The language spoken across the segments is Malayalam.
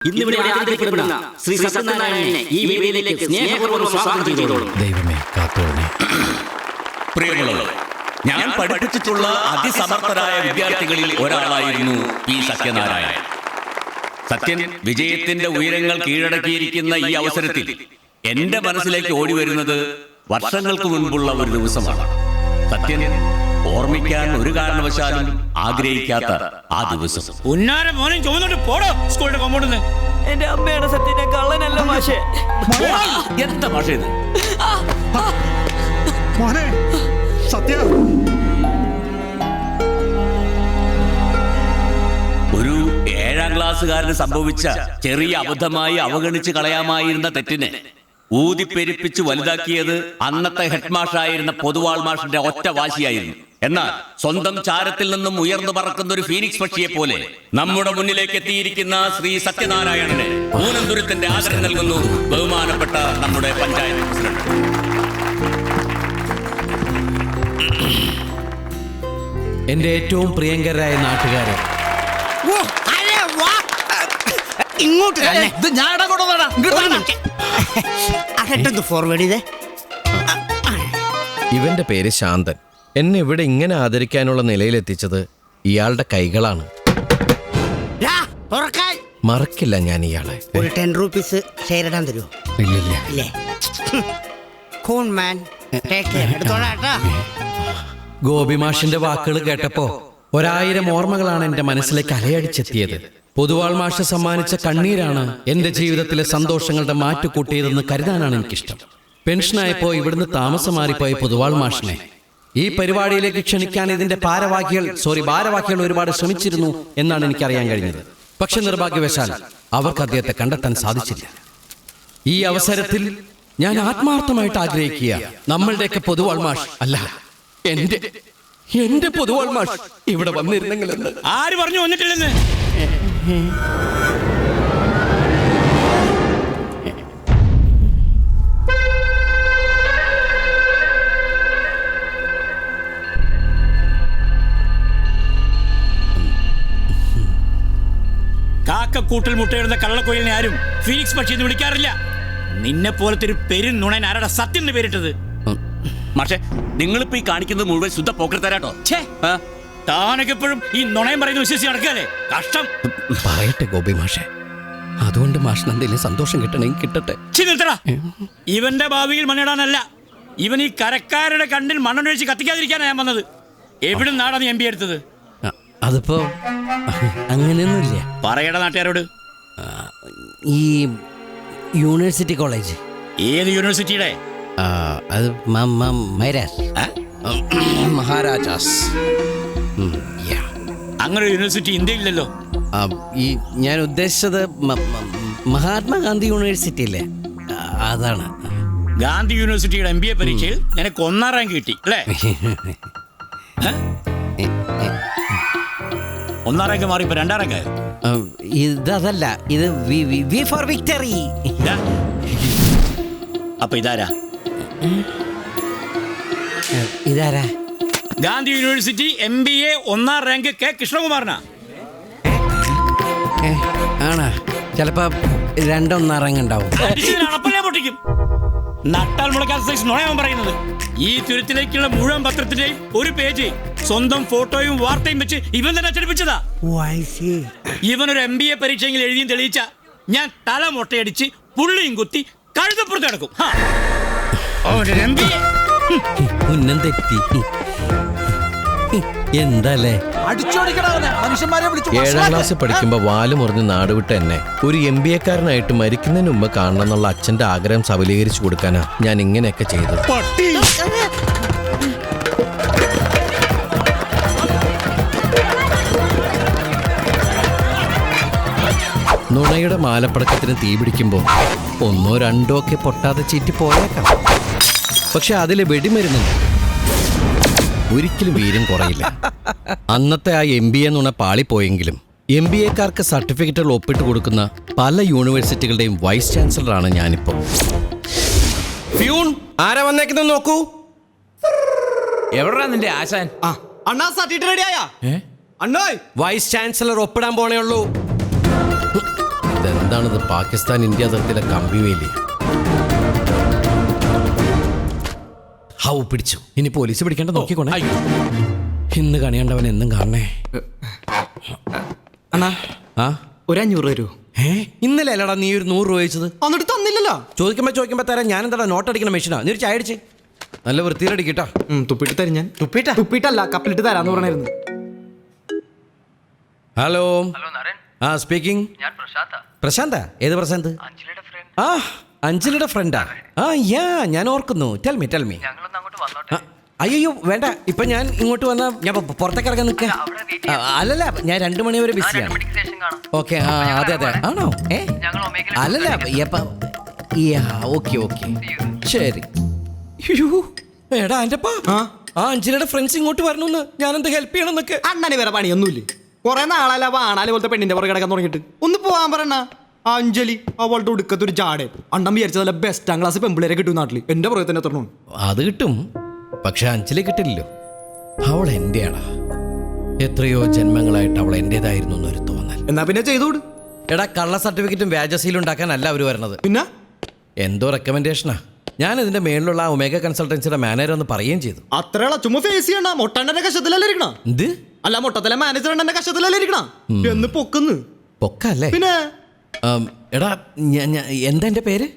ഇന്നിവിടെ ആദരിക്കപ്പെടുന്ന ശ്രീ സത്യനാരായണനെ ഈ വേദിയിലേക്ക് സ്നേഹപൂർവ്വം സ്വാഗതം ചെയ്തോളൂ. ദൈവമേ കാത്തോളണേ. പ്രിയമുള്ളവർ, ഞാൻ പഠിപ്പിച്ചിട്ടുള്ള അതിസമർത്ഥരായ വിദ്യാർത്ഥികളിൽ ഒരാളായിരുന്നു പി സത്യനാരായണൻ. സത്യൻ വിജയത്തിന്റെ ഉയരങ്ങൾ കീഴടക്കിയിരിക്കുന്ന ഈ അവസരത്തിൽ എന്റെ മനസ്സിലേക്ക് ഓടി വരുന്നത് വർഷങ്ങൾക്ക് മുൻപുള്ള ഒരു ദിവസമാണ്. സത്യൻ ഓർമ്മിക്കാൻ ഒരു കാരണവശാലും ആഗ്രഹിക്കാത്ത ആ ദിവസം. എന്റെ അമ്മയാണ് സത്യന്റെ കള്ളനല്ല മാഷേ. എന്താ മാഷേ ഇത്? ഒരു 7ാം ക്ലാസ്സുകാരന് സംഭവിച്ച ചെറിയ അബദ്ധമായി അവഗണിച്ച് കളയാമായിരുന്ന തെറ്റിനെ ഊതിപ്പെരിപ്പിച്ച് വലുതാക്കിയത് അന്നത്തെ ഹെഡ് മാഷായിരുന്ന പൊതുവാൾ മാഷിന്റെ ഒറ്റ വാശിയായിരുന്നു. എന്നാൽ സ്വന്തം ചാരത്തിൽ നിന്നും ഉയർന്നു പറക്കുന്ന ഒരു ഫീനിക്സ് പക്ഷിയെ പോലെ നമ്മുടെ മുന്നിലേക്ക് എത്തിയിരിക്കുന്ന ശ്രീ സത്യനാരായണനെ പൂനന്തുരത്തിന്റെ ആദരം നൽകുന്നു ബഹുമാനപ്പെട്ട നമ്മുടെ പഞ്ചായത്ത് പ്രസിഡന്റ്. എന്റെ ഏറ്റവും പ്രിയങ്കരായ നാട്ടുകാരെ, ഇങ്ങോട്ട് ഫോർവേഡ് ചെയ്തേ. ഇവന്റെ പേര് ശാന്തൻ. എന്നെ ഇവിടെ ഇങ്ങനെ ആദരിക്കാനുള്ള നിലയിലെത്തിച്ചത് ഇയാളുടെ കൈകളാണ്. മറക്കില്ല ഞാൻ ഇയാളെ. ഒരു 10 രൂപീസ് ഷെയർ ഇടാൻ തരുമോ? ഇല്ലില്ല. ഇല്ലേ? ഗോപിമാഷിന്റെ വാക്കുകൾ കേട്ടപ്പോ 1000 ഓർമ്മകളാണ് എന്റെ മനസ്സിലേക്ക് അലയടിച്ചെത്തിയത്. പൊതുവാൾ മാഷ് സമ്മാനിച്ച കണ്ണീരാണ് എന്റെ ജീവിതത്തിലെ സന്തോഷങ്ങളുടെ മാറ്റുകൂട്ടിയതെന്ന് കരുതാനാണ് എനിക്കിഷ്ടം. പെൻഷനായപ്പോ ഇവിടുന്ന് താമസം മാറിപ്പോയ പൊതുവാൾ മാഷിനെ ഈ പരിപാടിയിലേക്ക് ക്ഷണിക്കാൻ ഇതിന്റെ ഭാരവാഹികൾ ഒരുപാട് ശ്രമിച്ചിരുന്നു എന്നാണ് എനിക്കറിയാൻ കഴിഞ്ഞത്. പക്ഷെ നിർഭാഗ്യവശാൽ അവർക്ക് അദ്ദേഹത്തെ കണ്ടെത്താൻ സാധിച്ചില്ല. ഈ അവസരത്തിൽ ഞാൻ ആത്മാർത്ഥമായിട്ട് ആഗ്രഹിക്കുക, നമ്മളുടെയൊക്കെ പൊതുവാൾ മാഷ് അല്ല, എന്റെ പൊതുവാൾ മാഷ് ഇവിടെ വന്നിരുന്നെങ്കിലെന്ന്. ആര് പറഞ്ഞു വന്നിട്ടില്ലെന്ന്? കാക്കക്കൂട്ടിൽ മുട്ടയിടുന്ന കള്ളക്കൊയിലിനെ ആരും ഫീനിക്സ് പക്ഷി എന്ന് വിളിക്കാറില്ല. നിന്നെ പോലത്തെ ഒരു പെരുന്നുണൻ ആരുടെ സത്യം എന്ന് പേരിട്ടത്? പക്ഷേ നിങ്ങളിപ്പോ ഈ കാണിക്കുന്നത് മുഴുവൻ ശുദ്ധ പോക്കറ്റരാട്ടോ. താനൊക്കെ എപ്പോഴും ഈ നുണയം പറയുന്ന വിശ്വസിച്ച് നടക്കല്ലേ? കഷ്ടം. പറയട്ടെ ഗോപി മാഷെ, അതുകൊണ്ട് മാഷിന് എന്തെങ്കിലും സന്തോഷം കിട്ടണമെങ്കിൽ കിട്ടട്ടെ. ഇവന്റെ ഭാവിയിൽ മണ്ണിടാനല്ല, ഇവൻ ഈ കരക്കാരുടെ കണ്ണിൽ മണ്ണെണ്ണൊഴിച്ച് കത്തിക്കാതിരിക്കാനാണ് ഞാൻ വന്നത്. എവിടെ നാടാണ് എം പി എടുത്തത്? അതിപ്പോ അങ്ങനെയൊന്നുമില്ല. പറയട നാട്ടുകാരോട്. ഈ യൂണിവേഴ്സിറ്റി കോളേജ്. ഏത് യൂണിവേഴ്സിറ്റിയുടെ? അത് മഹാരാജാസ്. അങ്ങനെ ഒരു യൂണിവേഴ്സിറ്റി ഇന്ത്യയില്ലല്ലോ. ഈ ഞാൻ ഉദ്ദേശിച്ചത് മഹാത്മാഗാന്ധി യൂണിവേഴ്സിറ്റി അല്ലേ, അതാണ്. ഗാന്ധി യൂണിവേഴ്സിറ്റിയുടെ MBA പരീക്ഷയിൽ നിനക്ക് 1ാം റാങ്ക് കിട്ടി അല്ലേ? 1ാം റാങ്ക് മാറി ഇപ്പൊ 2ാം റാങ്ക്. ഇതല്ല, ഇത് വി ഫോർ വിക്ടറി. അപ്പൊ ഇതാരാ? ഗാന്ധി യൂണിവേഴ്സിറ്റി MBA 1ാം റാങ്ക് കെ കൃഷ്ണകുമാറിനാ. ആണോ? ചിലപ്പോ 2 1/2 റാങ്ക് ഉണ്ടാവും. പൊട്ടിക്കും. നട്ടാൽ മുളക്കാത്ത സൈസ് നുണയാൻ പറയുന്നത്. ഈ തുരുത്തിലേക്കുള്ള മുഴുവൻ പത്രത്തിന്റെയും ഒരു പേജ് സ്വന്തം ഫോട്ടോയും വാർത്തയും വെച്ച് ഇവൻ തന്നെ അച്ചടിപ്പിച്ചതാ. ഇവനൊരു MBA പരീക്ഷയെങ്കിലും എഴുതിയും തെളിയിച്ച ഞാൻ തല മൊട്ടയടിച്ച് പുള്ളിയും കുത്തി കഴുതപ്പുറത്ത് കിടക്കും. എന്തല്ലേ 7ാം ക്ലാസ് പഠിക്കുമ്പോ വാല് മുറിഞ്ഞ് നാടുവിട്ട എന്നെ ഒരു MBA-കാരനായിട്ട് മരിക്കുന്നതിന് മുമ്പ് കാണണം എന്നുള്ള അച്ഛന്റെ ആഗ്രഹം സബലീകരിച്ചു കൊടുക്കാനാ ഞാൻ ഇങ്ങനെയൊക്കെ ചെയ്തത്. നുണയുടെ മാലപ്പടക്കത്തിന് തീ പിടിക്കുമ്പോൾ 1 2 ഒക്കെ പൊട്ടാതെ ചീറ്റി പോയേക്കാം. പക്ഷെ അതിലെ വെടിമരുന്നുണ്ട്, ഒരിക്കലും വീര്യം കുറയില്ല. അന്നത്തെ ആ MBA നുണ പാളിപ്പോയെങ്കിലും MBA-കാർക്ക് സർട്ടിഫിക്കറ്റുകൾ ഒപ്പിട്ട് കൊടുക്കുന്ന പല യൂണിവേഴ്സിറ്റികളുടെയും വൈസ് ചാൻസലറാണ് ഞാനിപ്പോ. ഫ്യൂൺ, ആരാ വന്നേക്കുന്നത് നോക്കൂ. എവിടാ നിന്റെ ആശാൻ? അണ്ണാ സർട്ടിഫിക്കറ്റ് റെഡിയായാ? അണ്ണോയ് വൈസ് ചാൻസലർ ഒപ്പിടാൻ പോണേ ഉള്ളൂ. എന്താണിത്, പാകിസ്ഥാൻ ഇന്ത്യ അതിർത്തിയിലെ കമ്പിവേലി? ഹൗ പിടിച്ചു. ഇനി പോലീസ് പിടിക്കേണ്ട നോക്കിക്കോണേ. ഇന്ന് കണിയണ്ടവൻ എന്നും കാണണേ. അണ്ണാ ആ ഒരു 500 തരുമോ? ഇന്നലെ അല്ലടാ നീ ഒരു 100 രൂപ ചോദിച്ചത്. എന്നിട്ട് തന്നില്ലല്ലോ. ചോദിക്കുമ്പോ തരാം. ഞാൻ എന്താ നോട്ട് അടിക്കുന്ന മെഷീനാ? നീ ഒരു ചായ അടിച്ച് നല്ല വൃത്തിയിലടിക്കട്ടാ. തുപ്പിട്ട് തരും ഞാൻ. തുപ്പിട്ടല്ല, കപ്പിലിട്ട് തരാന്ന് പറഞ്ഞായിരുന്നു. ഹലോ. ആ സ്പീക്കിംഗ്. പ്രശാന്ത? ഏത് പ്രശാന്ത്? ആ അഞ്ജലിയുടെ ഫ്രണ്ടാ. ആ യാ, ഞാൻ ഓർക്കുന്നു. Tell me. അയ്യോ വേണ്ട, ഇപ്പൊ ഞാൻ ഇങ്ങോട്ട് വന്ന ഞാൻ പുറത്തേക്ക് ഇറങ്ങാൻ നിൽക്കാം. അല്ലല്ല, ഞാൻ 2 മണി വരെ ബിസിയാണ്. ഓക്കെ, ആ അതെ ആണോ? അല്ലല്ല, ഓക്കെ ശരി. എടാ അൻ്റെപ്പാ, ആ അഞ്ജലിയുടെ ഫ്രണ്ട്സ് ഇങ്ങോട്ട് വരണമെന്ന്, ഞാൻ എന്താ ഹെൽപ്പ് ചെയ്യണമെന്നൊക്കെ. അണ്ണന് വേറെ പണിയൊന്നുമില്ല. കുറെ നാളല്ല വാണാല് പോലത്തെ പെണ്ണിന്റെ പുറകെ കിടക്കാൻ തുടങ്ങിയിട്ട്. ഒന്ന് പോവാൻ പറയണ. അഞ്ജലി അവളുടെ ഉടുക്കത്തൊരു ജാടെ. അണ്ണം വിചാരിച്ചതല്ല ബെസ്റ്റാം ക്ലാസ് പെമ്പിളേരെ കിട്ടും നാട്ടിൽ. എന്റെ പുറകെ തന്നെ എത്തണം. അത് കിട്ടും, പക്ഷെ അഞ്ജലി കിട്ടില്ലല്ലോ. അവൾ എന്റെയാടാ. എത്രയോ ജന്മങ്ങളായിട്ട് അവൾ എന്റേതായിരുന്നു എന്നൊരു തോന്നൽ. എന്നാ പിന്നെ ചെയ്തോട്. എടാ, കള്ള സർട്ടിഫിക്കറ്റും വ്യാജസീലും ഉണ്ടാക്കാനല്ല അവർ വരുന്നത്. പിന്നെ എന്തോ റെക്കമെൻഡേഷനാ. ഞാൻ ഇതിന്റെ മേളിലുള്ള ആ ഒമേഗ കൺസൾട്ടൻസിയുടെ മാനേജർ ഒന്ന് പറയുകയും ചെയ്തു. അത്രയുള്ള ചുമ്മാ ഫേസ് ചെയ്യണ്ട. മൊട്ടണ്ണന്റെ കഷത്തിലല്ലേ ഇരിക്കണ? എന്ത്? അല്ല, മൊട്ടത്തിലെ മാനേജർ എന്റെ കഷത്തിലല്ലേ ഇരിക്കണ? എന്ന് പൊക്കുന്നു പൊക്കല്ലേ? പിന്നെ എടാ, എന്താ എന്റെ പേര്?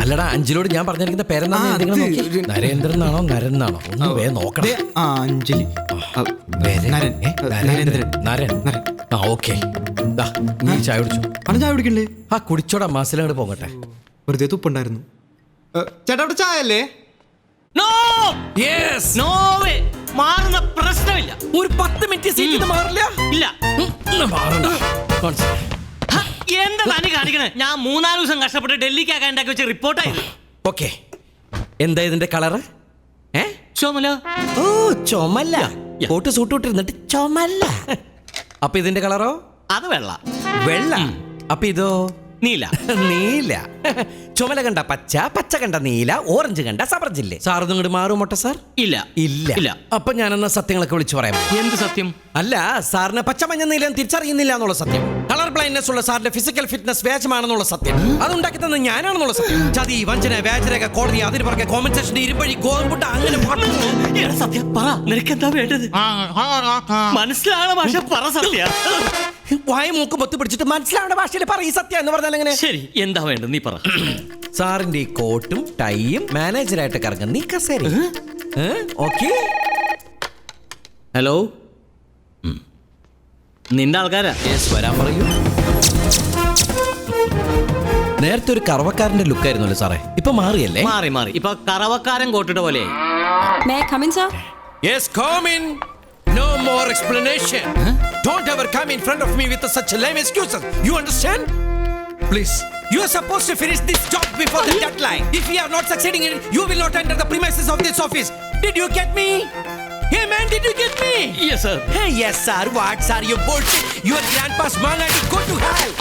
അല്ലടാ, അഞ്ജലിയോട് ഞാൻ പറഞ്ഞിരിക്കുന്ന പേരെന്താ? നരേന്ദ്രൻ എന്നാണോ നരൻ എന്നാണോ? ഒന്ന് വേഗം നോക്കണം. അഞ്ജലി നരൻ. ആ ഓക്കെ, നീ ചായ കുടിച്ചു. ചായ കുടിക്കണ്ടേ? ആ കുടിച്ചോടാ, മാസിലങ്ങോട്ട് പോകട്ടെ. വെറുതെ തുപ്പുണ്ടായിരുന്നു. ചേട്ടാ അവിടെ ചായ അല്ലേ? മാറുന്ന പ്രശ്നമില്ല. ഒരു 10 മിനിറ്റ് സീറ്റ് മാറില്ല. ഇല്ല, മാറണ്ട. എന്താ തന്നെ കാണിക്കണേ? ഞാൻ 3-4 ദിവസം കഷ്ടപ്പെട്ട് ഡൽഹിക്ക് ആക്കാൻ ഉണ്ടാക്കി വെച്ച റിപ്പോർട്ടായിരുന്നു. ഓക്കെ, എന്താ ഇതിന്റെ കളറ്? ചുമല. ഓ ചുമല്ല. കോട്ട് സൂട്ട് ഇട്ടിരുന്നിട്ട് ചുമല്ല. അപ്പൊ ഇതിന്റെ കളറോ? അത് വെള്ള. അപ്പൊ ഇതോ? നീല. ചുമല കണ്ട പച്ച, പച്ച കണ്ട നീല, ഓറഞ്ച് കണ്ട സബർജില്ലേ? സാറൊന്നും ഇങ്ങോട്ട് മാറും മൊട്ട സാർ? ഇല്ല. അപ്പൊ ഞാനെന്നാ സത്യങ്ങളൊക്കെ വിളിച്ചു പറയാം. എന്ത് സത്യം? അല്ല, സാറിന് പച്ച മഞ്ഞ നീലം തിരിച്ചറിയുന്നില്ല എന്നുള്ള സത്യം. കളർ ബ്ലൈൻഡ്നെസ് ഉള്ള സാറിന്റെ ഫിസിക്കൽ ഫിറ്റ്നസ് വ്യാജമാണെന്നുള്ള സത്യം. അതുണ്ടാക്കി തന്നെ ഞാനാണെന്നുള്ള സത്യം. ചതി, വഞ്ചന, വ്യാജരേഖ, കോടതി, അതിന് പുറകെ കോമ്പൻസേഷൻ, ഇരുമ്പഴി, ഗോതമ്പുട്ട, അങ്ങനെ സത്യം പറ. നിനക്ക് എന്താ വേണ്ടത്? മനസ്സിലാവണ ഭാഷ പറ. സത്യ വായ മൂക്ക് പൊത്തി പിടിച്ചിട്ട് മനസ്സിലാവേണ്ട ഭാഷയിൽ പറ. ഈ സത്യം എന്ന് പറഞ്ഞാൽ എങ്ങനെ? ശരി, എന്താ വേണ്ടത് നീ പറ. സാറിന്റെ ഈ കോട്ടും ടൈയും മാനേജറായിട്ട് കറങ്ങും നീ കസേര. ഓക്കെ. ഹലോ, നിന്റെ ആൾക്കാരാ? വരാൻ പറയൂ. നേരത്തെ ഒരു കറവക്കാരന്റെ ലുക്കായിരുന്നല്ലോ സാറേ, ഇപ്പൊ മാറിയല്ലേ? മാറി. ഇപ്പൊ കറവക്കാരൻ കോട്ടിട്ട പോലെ. Yes, come in. No more explanation. Don't ever come in front of me with such lame excuses. You understand? Please, you are supposed to finish this job before the deadline. If we are not succeeding in it, you will not enter the premises of this office. Did you get me? Hey man, did you get me? Yes sir. Hey yes sir. What sir? You bullshit. Your grandpa's mangadi go to hell.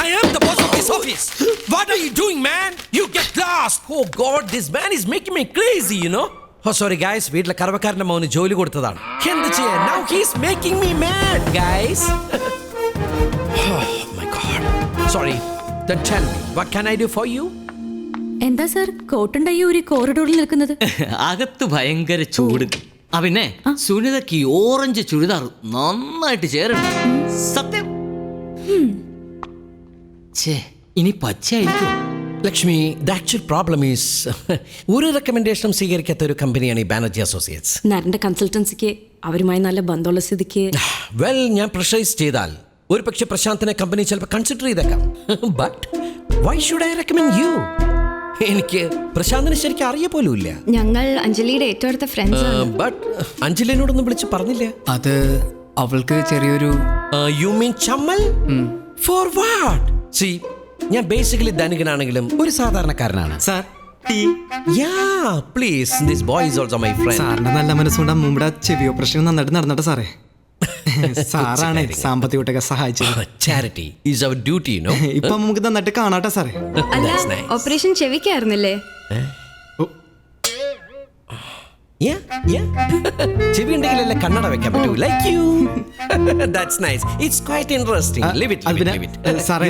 I am the boss of this office. What are you doing, man? You get lost. Oh God, this man is making me crazy, you know. Oh sorry guys, വീട്ടിലെ കറവക്കാരന്റെ മോന് ജോലി കൊടുത്തതാണ്. എന്ത് ചെയ്യാൻ? Now he's making me mad, guys. Oh my God. Sorry. Then tell me, what can I do for you? എന്താ സർ കോട്ടുണ്ടായി ഒരു കോറിഡോറിൽ നിൽക്കുന്നത്? അകത്ത് ഭയങ്കര ചൂട്. പിന്നെ സുനിതയ്ക്ക് ഓറഞ്ച് ചുരിദാർ നന്നായിട്ട് ചേരണം. സത്യം. ഇനി പച്ചയായിരിക്കും. Lakshmi, the actual problem is ഒരു റെക്കമെൻഡേഷനും സ്വീകരിക്കാത്ത ഒരു കമ്പനിയാണ് ഈ ബാനർജി അസോസിയേറ്റ്സ്. നരന്റെ കൺസൾട്ടൻസിക്ക് അവരുമായി നല്ല ബന്ധമുള്ള സ്ഥിതിക്ക് വെൽ, ഞാൻ പ്രഷറൈസ് ചെയ്താൽ ഒരു പക്ഷെ പ്രശാന്തിനെ കമ്പനി ചിലപ്പോൾ കൺസിഡർ ചെയ്തേക്കാം. But why should I recommend you? എനിക്ക് പ്രശാന്തിനെ ശരിക്കും അറിയ പോലും ഇല്ല. ഞങ്ങൾ അഞ്ജലിയുടെ ഏറ്റവും അടുത്ത ഫ്രണ്ട്സ്. ബട്ട് അഞ്ജലിനോടൊന്നും വിളിച്ച് പറഞ്ഞില്ല. അത് അവൾക്ക് ചെറിയൊരു യു മീൻ ചമ്മൽ? For what? സി, ഞാൻ ബേസിക്കലി ധനികനാണെങ്കിലും ഒരു സാധാരണക്കാരനാണ്. Sir tea. Yeah, please. This boy is also my friend. സാറിന്റെ നല്ല മനസ്സുകൊണ്ട് അമ്മൂടെ ചെവി ഓപ്പറേഷൻ നന്നായിട്ട് നടന്നിട്ട് സാറേ. സാറാണ് സാമ്പത്തികമായിട്ടൊക്കെ സഹായിച്ചത്. Charity is our duty, you know. ഇപ്പൊ നമുക്ക് നന്നായിട്ട് കാണാട്ടെ സാറേ. ഓപ്പറേഷൻ ചെവിക്കായിരുന്നില്ലേ? ചെവി ഉണ്ടെങ്കിലല്ലേ കണ്ണട വെക്കാൻ പറ്റൂ. Like you. That's nice. It's quite interesting. Live അത് പിന്നെ ഇറ്റ്. സാറേ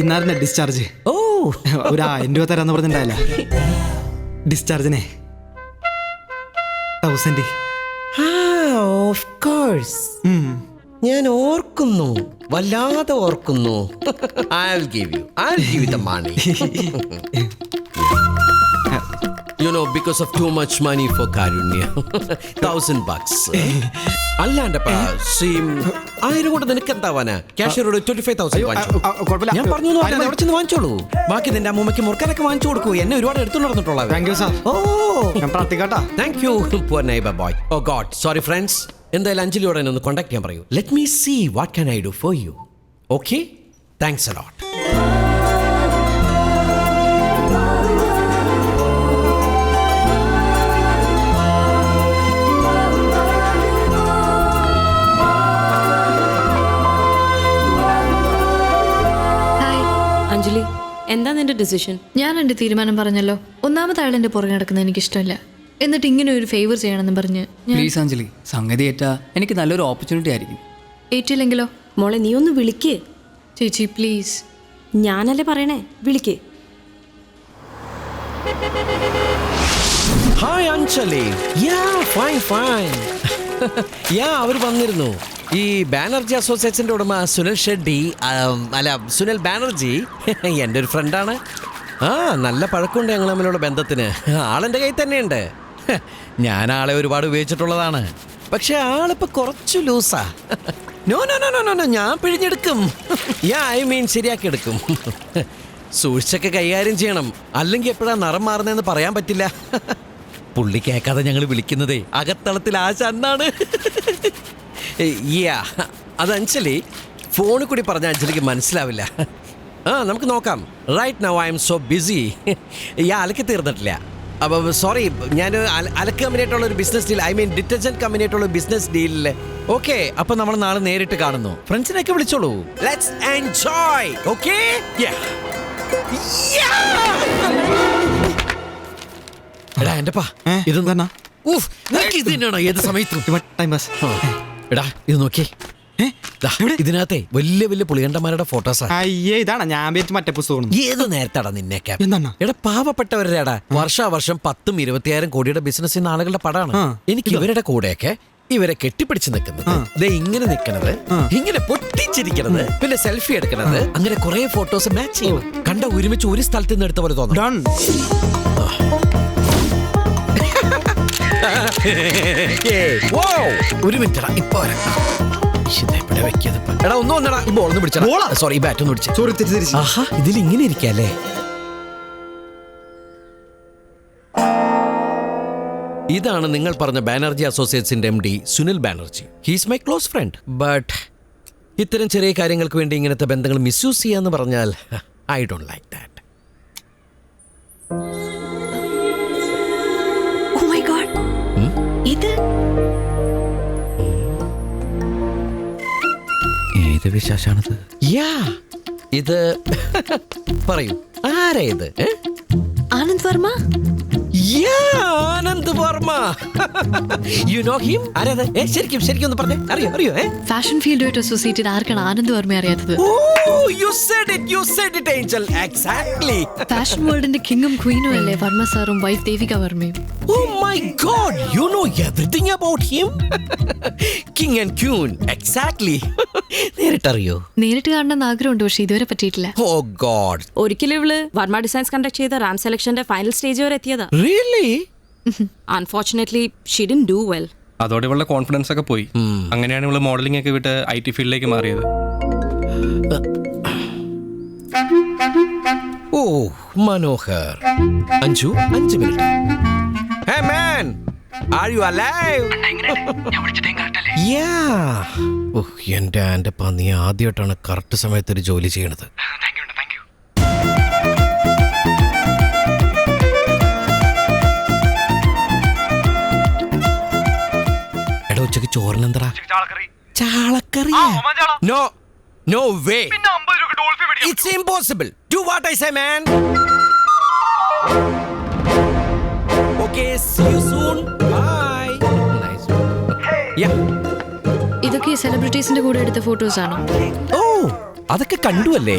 ഇന്നായിരുന്നു ഡിസ്ചാർജ്. ഓ, ഒരു 1000 രൂപ തരാന്ന് പറഞ്ഞിട്ടുണ്ടായില്ല ഡിസ്ചാർജിനെ. 1000. Of course. ഞാൻ ഓർക്കുന്നു, വല്ലാതെ ഓർക്കുന്നു. I'll give you the money. You know, because of too much money for Karunya. $1,000. അല്ലാണ്ടപ്പാ, 1000 കൊണ്ട് നിനക്ക് എന്താവാനാ? ക്യാഷ്യറോട് 25,000 വാങ്ങിച്ചു. ഞാൻ പറഞ്ഞു അവിടെ ചെന്ന് വാങ്ങിച്ചോളൂ. ബാക്കി നിന്റെ അമ്മൂമ്മയ്ക്ക് മുറുക്കാനൊക്കെ വാങ്ങിച്ചു കൊടുക്കൂ. എന്നെ ഒരുപാട് എടുത്തു നടന്നിട്ടുള്ള. Thank you sir. ഓ, ഞാൻ പ്രാർത്ഥിക്കാട്ടാ. Thank you poor neighbor boy. Oh God, sorry friends. എന്തായാലും അഞ്ജലിയോടെ എന്നെ ഒന്ന് കോൺടാക്ട് ചെയ്യാൻ പറയൂ. Let me see what can I do for you. Okay, thanks a lot. Anjali, എന്താ നിന്റെ ഡിസിഷൻ? ഞാൻ എൻ്റെ തീരുമാനം പറഞ്ഞല്ലോ. ഒന്നാമത്തെ ആളെൻ്റെ പുറകെ നടക്കുന്നത് എനിക്കിഷ്ടമല്ല. എന്നിട്ട് ഇങ്ങനെ ഒരു ഫേവർ ചെയ്യണമെന്ന് പറഞ്ഞ് പ്ലീസ് അഞ്ജലി, സംഗതി ഏറ്റാ എനിക്ക് നല്ലൊരു ഓപ്പർച്യൂണിറ്റി ആയിരിക്കും. ഏറ്റില്ലെങ്കിലോ? മോളെ, നീ ഒന്ന് വിളിക്കേ. ചേച്ചി പ്ലീസ്. ഞാനല്ലേ പറയണേ, വിളിക്കേ. Hi Anjali. Yeah fine fine. Yeah അവർ വന്നിരുന്നു. ഈ ബാനർജി അസോസിയേഷൻ്റെ ഉടമ സുനിൽ ഷെഡ്ഡി, സുനിൽ ബാനർജി എൻ്റെ ഒരു ഫ്രണ്ടാണ്. നല്ല പഴക്കമുണ്ട് ഞങ്ങൾ തമ്മിലുള്ള ബന്ധത്തിന്. ആളെൻ്റെ കയ്യിൽ തന്നെയുണ്ട്. ഞാൻ ആളെ ഒരുപാട് ഉപയോഗിച്ചിട്ടുള്ളതാണ്. പക്ഷെ ആളിപ്പോൾ കുറച്ച് ലൂസാ. No no no no no, ഞാൻ പിഴിഞ്ഞെടുക്കും. ഐ മീൻ ശരിയാക്കി എടുക്കും. സൂക്ഷിച്ചൊക്കെ കൈകാര്യം ചെയ്യണം, അല്ലെങ്കിൽ എപ്പോഴാണ് നിറം മാറുന്നതെന്ന് പറയാൻ പറ്റില്ല. പുള്ളി കേൾക്കാതെ ഞങ്ങൾ വിളിക്കുന്നതേ അകത്തളത്തിൽ ആശാനാണ്. അത് അഞ്ജലി ഫോണിൽ കൂടി പറഞ്ഞ അഞ്ജലിക്ക് മനസ്സിലാവില്ല. നമുക്ക് നോക്കാം. Right now I am so busy. അലക്കി തീർന്നിട്ടില്ല. അപ്പോൾ സോറി, ഞാൻ അലക്ക് കമ്പനിയായിട്ടുള്ള ഒരു business deal, I mean detergent കമ്പനിയായിട്ടുള്ള ബിസിനസ് ഡീലിൽ. ഓക്കെ, അപ്പൊ നമ്മൾ നാളെ നേരിട്ട് കാണുന്നു. ഫ്രണ്ട്സിനൊക്കെ വിളിച്ചോളൂ. Let's enjoy. ഓക്കെ, എടാ എന്റെപ്പാ ഇത് ഇത് തന്നെയാണോ ഏത് സമയത്തും ടൈം പാസ്? എടാ ഇത് നോക്കിയേ. ഇതിനകത്തെ വലിയ വലിയ പുളികണ്ടന്മാരുടെ ഫോട്ടോസാ. അയ്യേ, ഇതാണ് ഞാൻ വിചാരിച്ച മറ്റേ പുസ്തകം. ഏത് നേരത്താടാ നിന്നേക്കാ? എന്താണ്? എടാ പാവപ്പെട്ടവരുടെടാ വർഷാവർഷം 10,000-20,000 കോടിയുടെ ബിസിനസ് ചെയ്യുന്ന ആളുകളുടെ പടാണ്. എനിക്ക് ഇവരുടെ കൂടെയൊക്കെ ഇവരെ കെട്ടിപ്പിടിച്ച് നിൽക്കുന്നത്, ഇങ്ങനെ നിൽക്കുന്നത്, ഇങ്ങനെ പൊട്ടിച്ചിരിക്കുന്നത്, പിന്നെ സെൽഫി എടുക്കുന്നത്, അങ്ങനെ കുറെ ഫോട്ടോസ് മാച്ച് ചെയ്യും. കണ്ട ഒരുമിച്ച് ഒരു സ്ഥലത്ത് നിന്ന് എടുത്ത പോലെ തോന്നും. ഒരു മിനിറ്റ് ഇപ്പൊ ഇതിൽ ഇങ്ങനെ ഇരിക്കല്ലേ? ഇതാണ് നിങ്ങൾ പറഞ്ഞ ബാനർജി അസോസിയേറ്റ്സിന്റെ MD Sunil Banerjee. He's my close friend. But ഇത്തരം ചെറിയ കാര്യങ്ങൾക്ക് വേണ്ടി ഇങ്ങനത്തെ ബന്ധങ്ങൾ മിസ്യൂസ് ചെയ്യാന്ന് പറഞ്ഞാൽ I don't like that. Oh my God, ഇത് ഏത് വിശേഷാണത്? ഇത് പറയൂ, ആരാ ഇത്? Anand Varma. Anand Varma. You know him? ആരാത്? ശരിക്കും ശരിക്കും ഒന്ന് പറഞ്ഞേ. അറിയോ? ഫാഷൻ ഫീൽഡുമായിട്ട് അസോസിയേറ്റഡ് ആർക്കാണ് ആനന്ദ് വർമ്മ അറിയാത്തത്? You said it, Angel. Exactly. Fashion വേൾഡിന്റെ കിങ്ങും ക്വീനും അല്ലേ വർമ്മ സാറും വൈഫ് ദേവിക വർമ്മയും? Oh my God, you know everything about him. King and Queen. Exactly. നേരിട്ടറിയോ? നേരിട്ട് കാണണമെന്ന് ആഗ്രഹമുണ്ട്, പക്ഷെ ഇതുവരെ പറ്റിയിട്ടില്ല. Oh God. ഒരിക്കലും ഇവള് വർമ്മ ഡിസൈൻസ് കണ്ടക്ട് ചെയ്ത റാം സെലക്ഷന്റെ ഫൈനൽ സ്റ്റേജ് വരെ എത്തിയതാ. Really? Unfortunately, she didn't do well. അതോടെ ഇവളുടെ കോൺഫിഡൻസ് ഒക്കെ പോയി. അങ്ങനെയാണ് ഇവള് മോഡലിംഗ് ഒക്കെ വിട്ട് IT ഫീൽഡിലേക്ക് മാറിയത്. Oh Manohar. Anju 5 minute. Hey man, are you alive? എന്റെ പന്നി ആദ്യമായിട്ടാണ് കറക്റ്റ് സമയത്ത് ഒരു ജോലി ചെയ്യണത്. എടാ ഉച്ചക്ക് ചോറിനെന്തടാ? ചാളക്കറി? No way. It's impossible. Do what I say, man. Okay, see you soon. Bye. Nice. Yeah. ഇതൊക്കെ ഈ സെലിബ്രിറ്റീസിന്റെ കൂടെ എടുത്ത ഫോട്ടോസ് ആണോ? ഓ, അതൊക്കെ കണ്ടുവല്ലേ?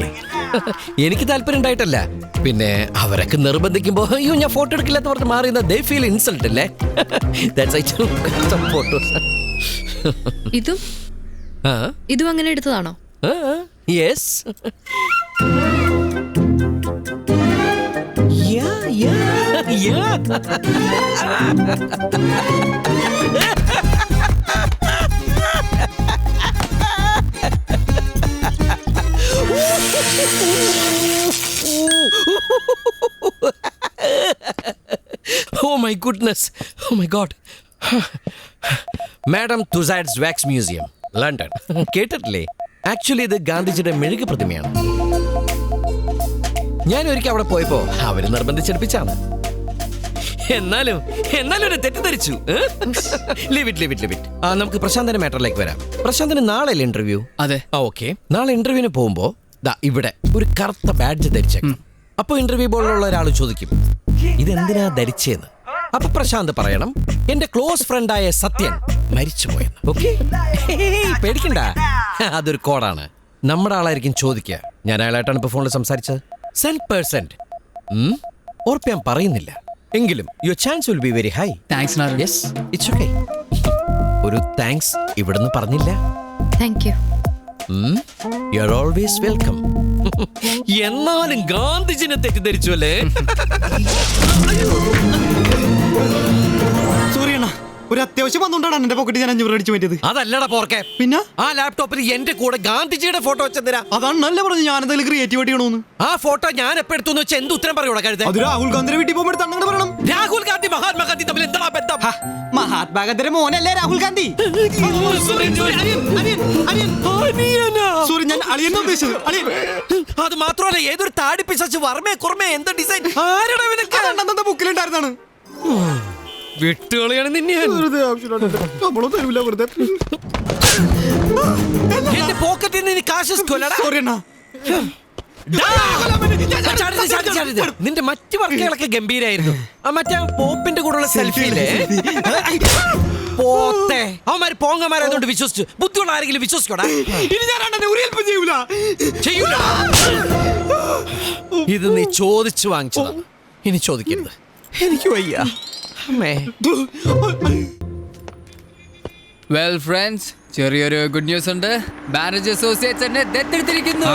എനിക്ക് താല്പര്യം ഉണ്ടായിട്ടല്ല. പിന്നെ അവരൊക്കെ നിർബന്ധിക്കുമ്പോ അയ്യോ ഞാൻ ഫോട്ടോ എടുക്കില്ലാത്ത പറഞ്ഞ് മാറിയുന്ന they feel insult അല്ലേ? That's why I took some photos. ഇതും അങ്ങനെ എടുത്തതാണോ? Yes. Yeah. Oh my goodness. Oh my god. Madam Tussauds Wax Museum, London. കേട്ടിട്ടില്ലേ? ആക്ച്വലി ഇത് ഗാന്ധിജിയുടെ മെഴുക് പ്രതിമയാണ്. ഞാൻ ഒരിക്കൽ അവിടെ പോയപ്പോ അവര് നിർബന്ധിച്ചെടുപ്പിച്ചാണ്. എന്നാലും ഒരു തെറ്റിദ്ധരിച്ചു. Leave it. നമുക്ക് പ്രശാന്തന്റെ മാറ്ററിലേക്ക് വരാം. പ്രശാന്തിന് നാളെ ഇന്റർവ്യൂ? അതെ. ഓക്കെ. നാളെ ഇന്റർവ്യൂവിന് പോകുമ്പോ ഇവിടെ ഒരു കറുത്ത ബാഡ്ജ് ധരിച്ചേക്കണം. അപ്പൊ ഇന്റർവ്യൂ ബോർഡിലുള്ള ഒരാൾ ചോദിക്കും ഇതെന്തിനാ ധരിച്ചെന്ന്. അപ്പൊ പ്രശാന്ത് പറയണം എന്റെ ക്ലോസ് ഫ്രണ്ടായ സത്യൻ മരിച്ചുപോയെന്ന്. ഓക്കെ, പേടിക്കണ്ട, അതൊരു കോഡാണ്. നമ്മുടെ ആളായിരിക്കും ചോദിക്കുക. ഞാൻ അയാളായിട്ടാണ് ഇപ്പൊ ഫോണിൽ സംസാരിച്ചത്. 100%. ഉറപ്പ് ഞാൻ പറയുന്നില്ല, എങ്കിലും your chance will be very high. Thanks Narayan. Yes, it's okay. ഒരു താങ്ക്സ് ഇവിടുന്ന് പറഞ്ഞില്ല. Thank you. You are always welcome. എന്നാലും ഗാന്ധിജിനെ തെറ്റിദ്ധരിച്ചു അല്ലേ? സോറി അണ്ണാ, ഒരു അത്യാവശ്യം വന്നുകൊണ്ടാണ് എന്റെ പോക്കറ്റ് ഞാൻ 500 അടിച്ചു മാറ്റിയത്. അതല്ലടാ പോർക്കെ. പിന്നെ ആ ലാപ്ടോപ്പിൽ എന്റെ കൂടെ ഗാന്ധിജിയുടെ ഫോട്ടോ വെച്ചെന്തിനാ? അതാണല്ലേ പറഞ്ഞു ഞാൻ എന്തെങ്കിലും ക്രിയേറ്റിവിറ്റി ചെയ്യണമെന്ന്. ആ ഫോട്ടോ ഞാൻ എപ്പോ എടുത്തു വെച്ചാൽ എന്ത് ഉത്തരം പറയൂടാ കഴുത? അത് രാഹുൽ ഗാന്ധിയുടെ വീട്ടിൽ പോകുമ്പോൾ അങ്ങനെ പറയണം. രാഹുൽ ഗാന്ധി മഹാത്മാഗാന്ധി തമ്മിൽ എന്താ ബന്ധം? മഹാത്മാഗാന്ധിയുടെ മോനല്ലേ രാഹുൽ ഗാന്ധി? സോറി, ഞാൻ അളിയനെ ഉദ്ദേശിച്ചത്. അളിയൻ. അത് മാത്രമല്ല, ഏതൊരു താടി പിശാച് വർമ്മേ കുർമ്മേ എന്താ ഡിസൈൻ അതെന്താ ബുക്കിലുണ്ടായിരുന്നാണ്. വിട്ടുകളിയാണ് നിന്നെ. എന്റെ പോക്കറ്റിൽ നിന്ന് കാശ് സോറി അണ്ണാ. നിന്റെ മറ്റു വർക്കുകളൊക്കെ ഗംഭീരായിരുന്നു. ആ മറ്റേ പോപ്പിന്റെ കൂടെയുള്ള സെൽഫിയിലെ പോത്തെ അവന്മാര് പോങ്ങന്മാരായതുകൊണ്ട് വിശ്വസിച്ചു. ബുദ്ധിയുള്ള ആരെങ്കിലും വിശ്വസിക്കോടാ? ഇനി ഞാൻ അണ്ണനെ ഒരു ഹെൽപ്പും ചെയ്യൂല. ഇത് നീ ചോദിച്ചു വാങ്ങിച്ചതാ, ഇനി ചോദിക്കരുത്. എനിക്ക് വയ്യ. വെൽ ഫ്രണ്ട്സ്, ചെറിയൊരു ഗുഡ് ന്യൂസ് ഉണ്ട്. ബാനർജി അസോസിയേറ്റ്സ് എന്നെ ദത്തെടുത്തിരിക്കുന്നു.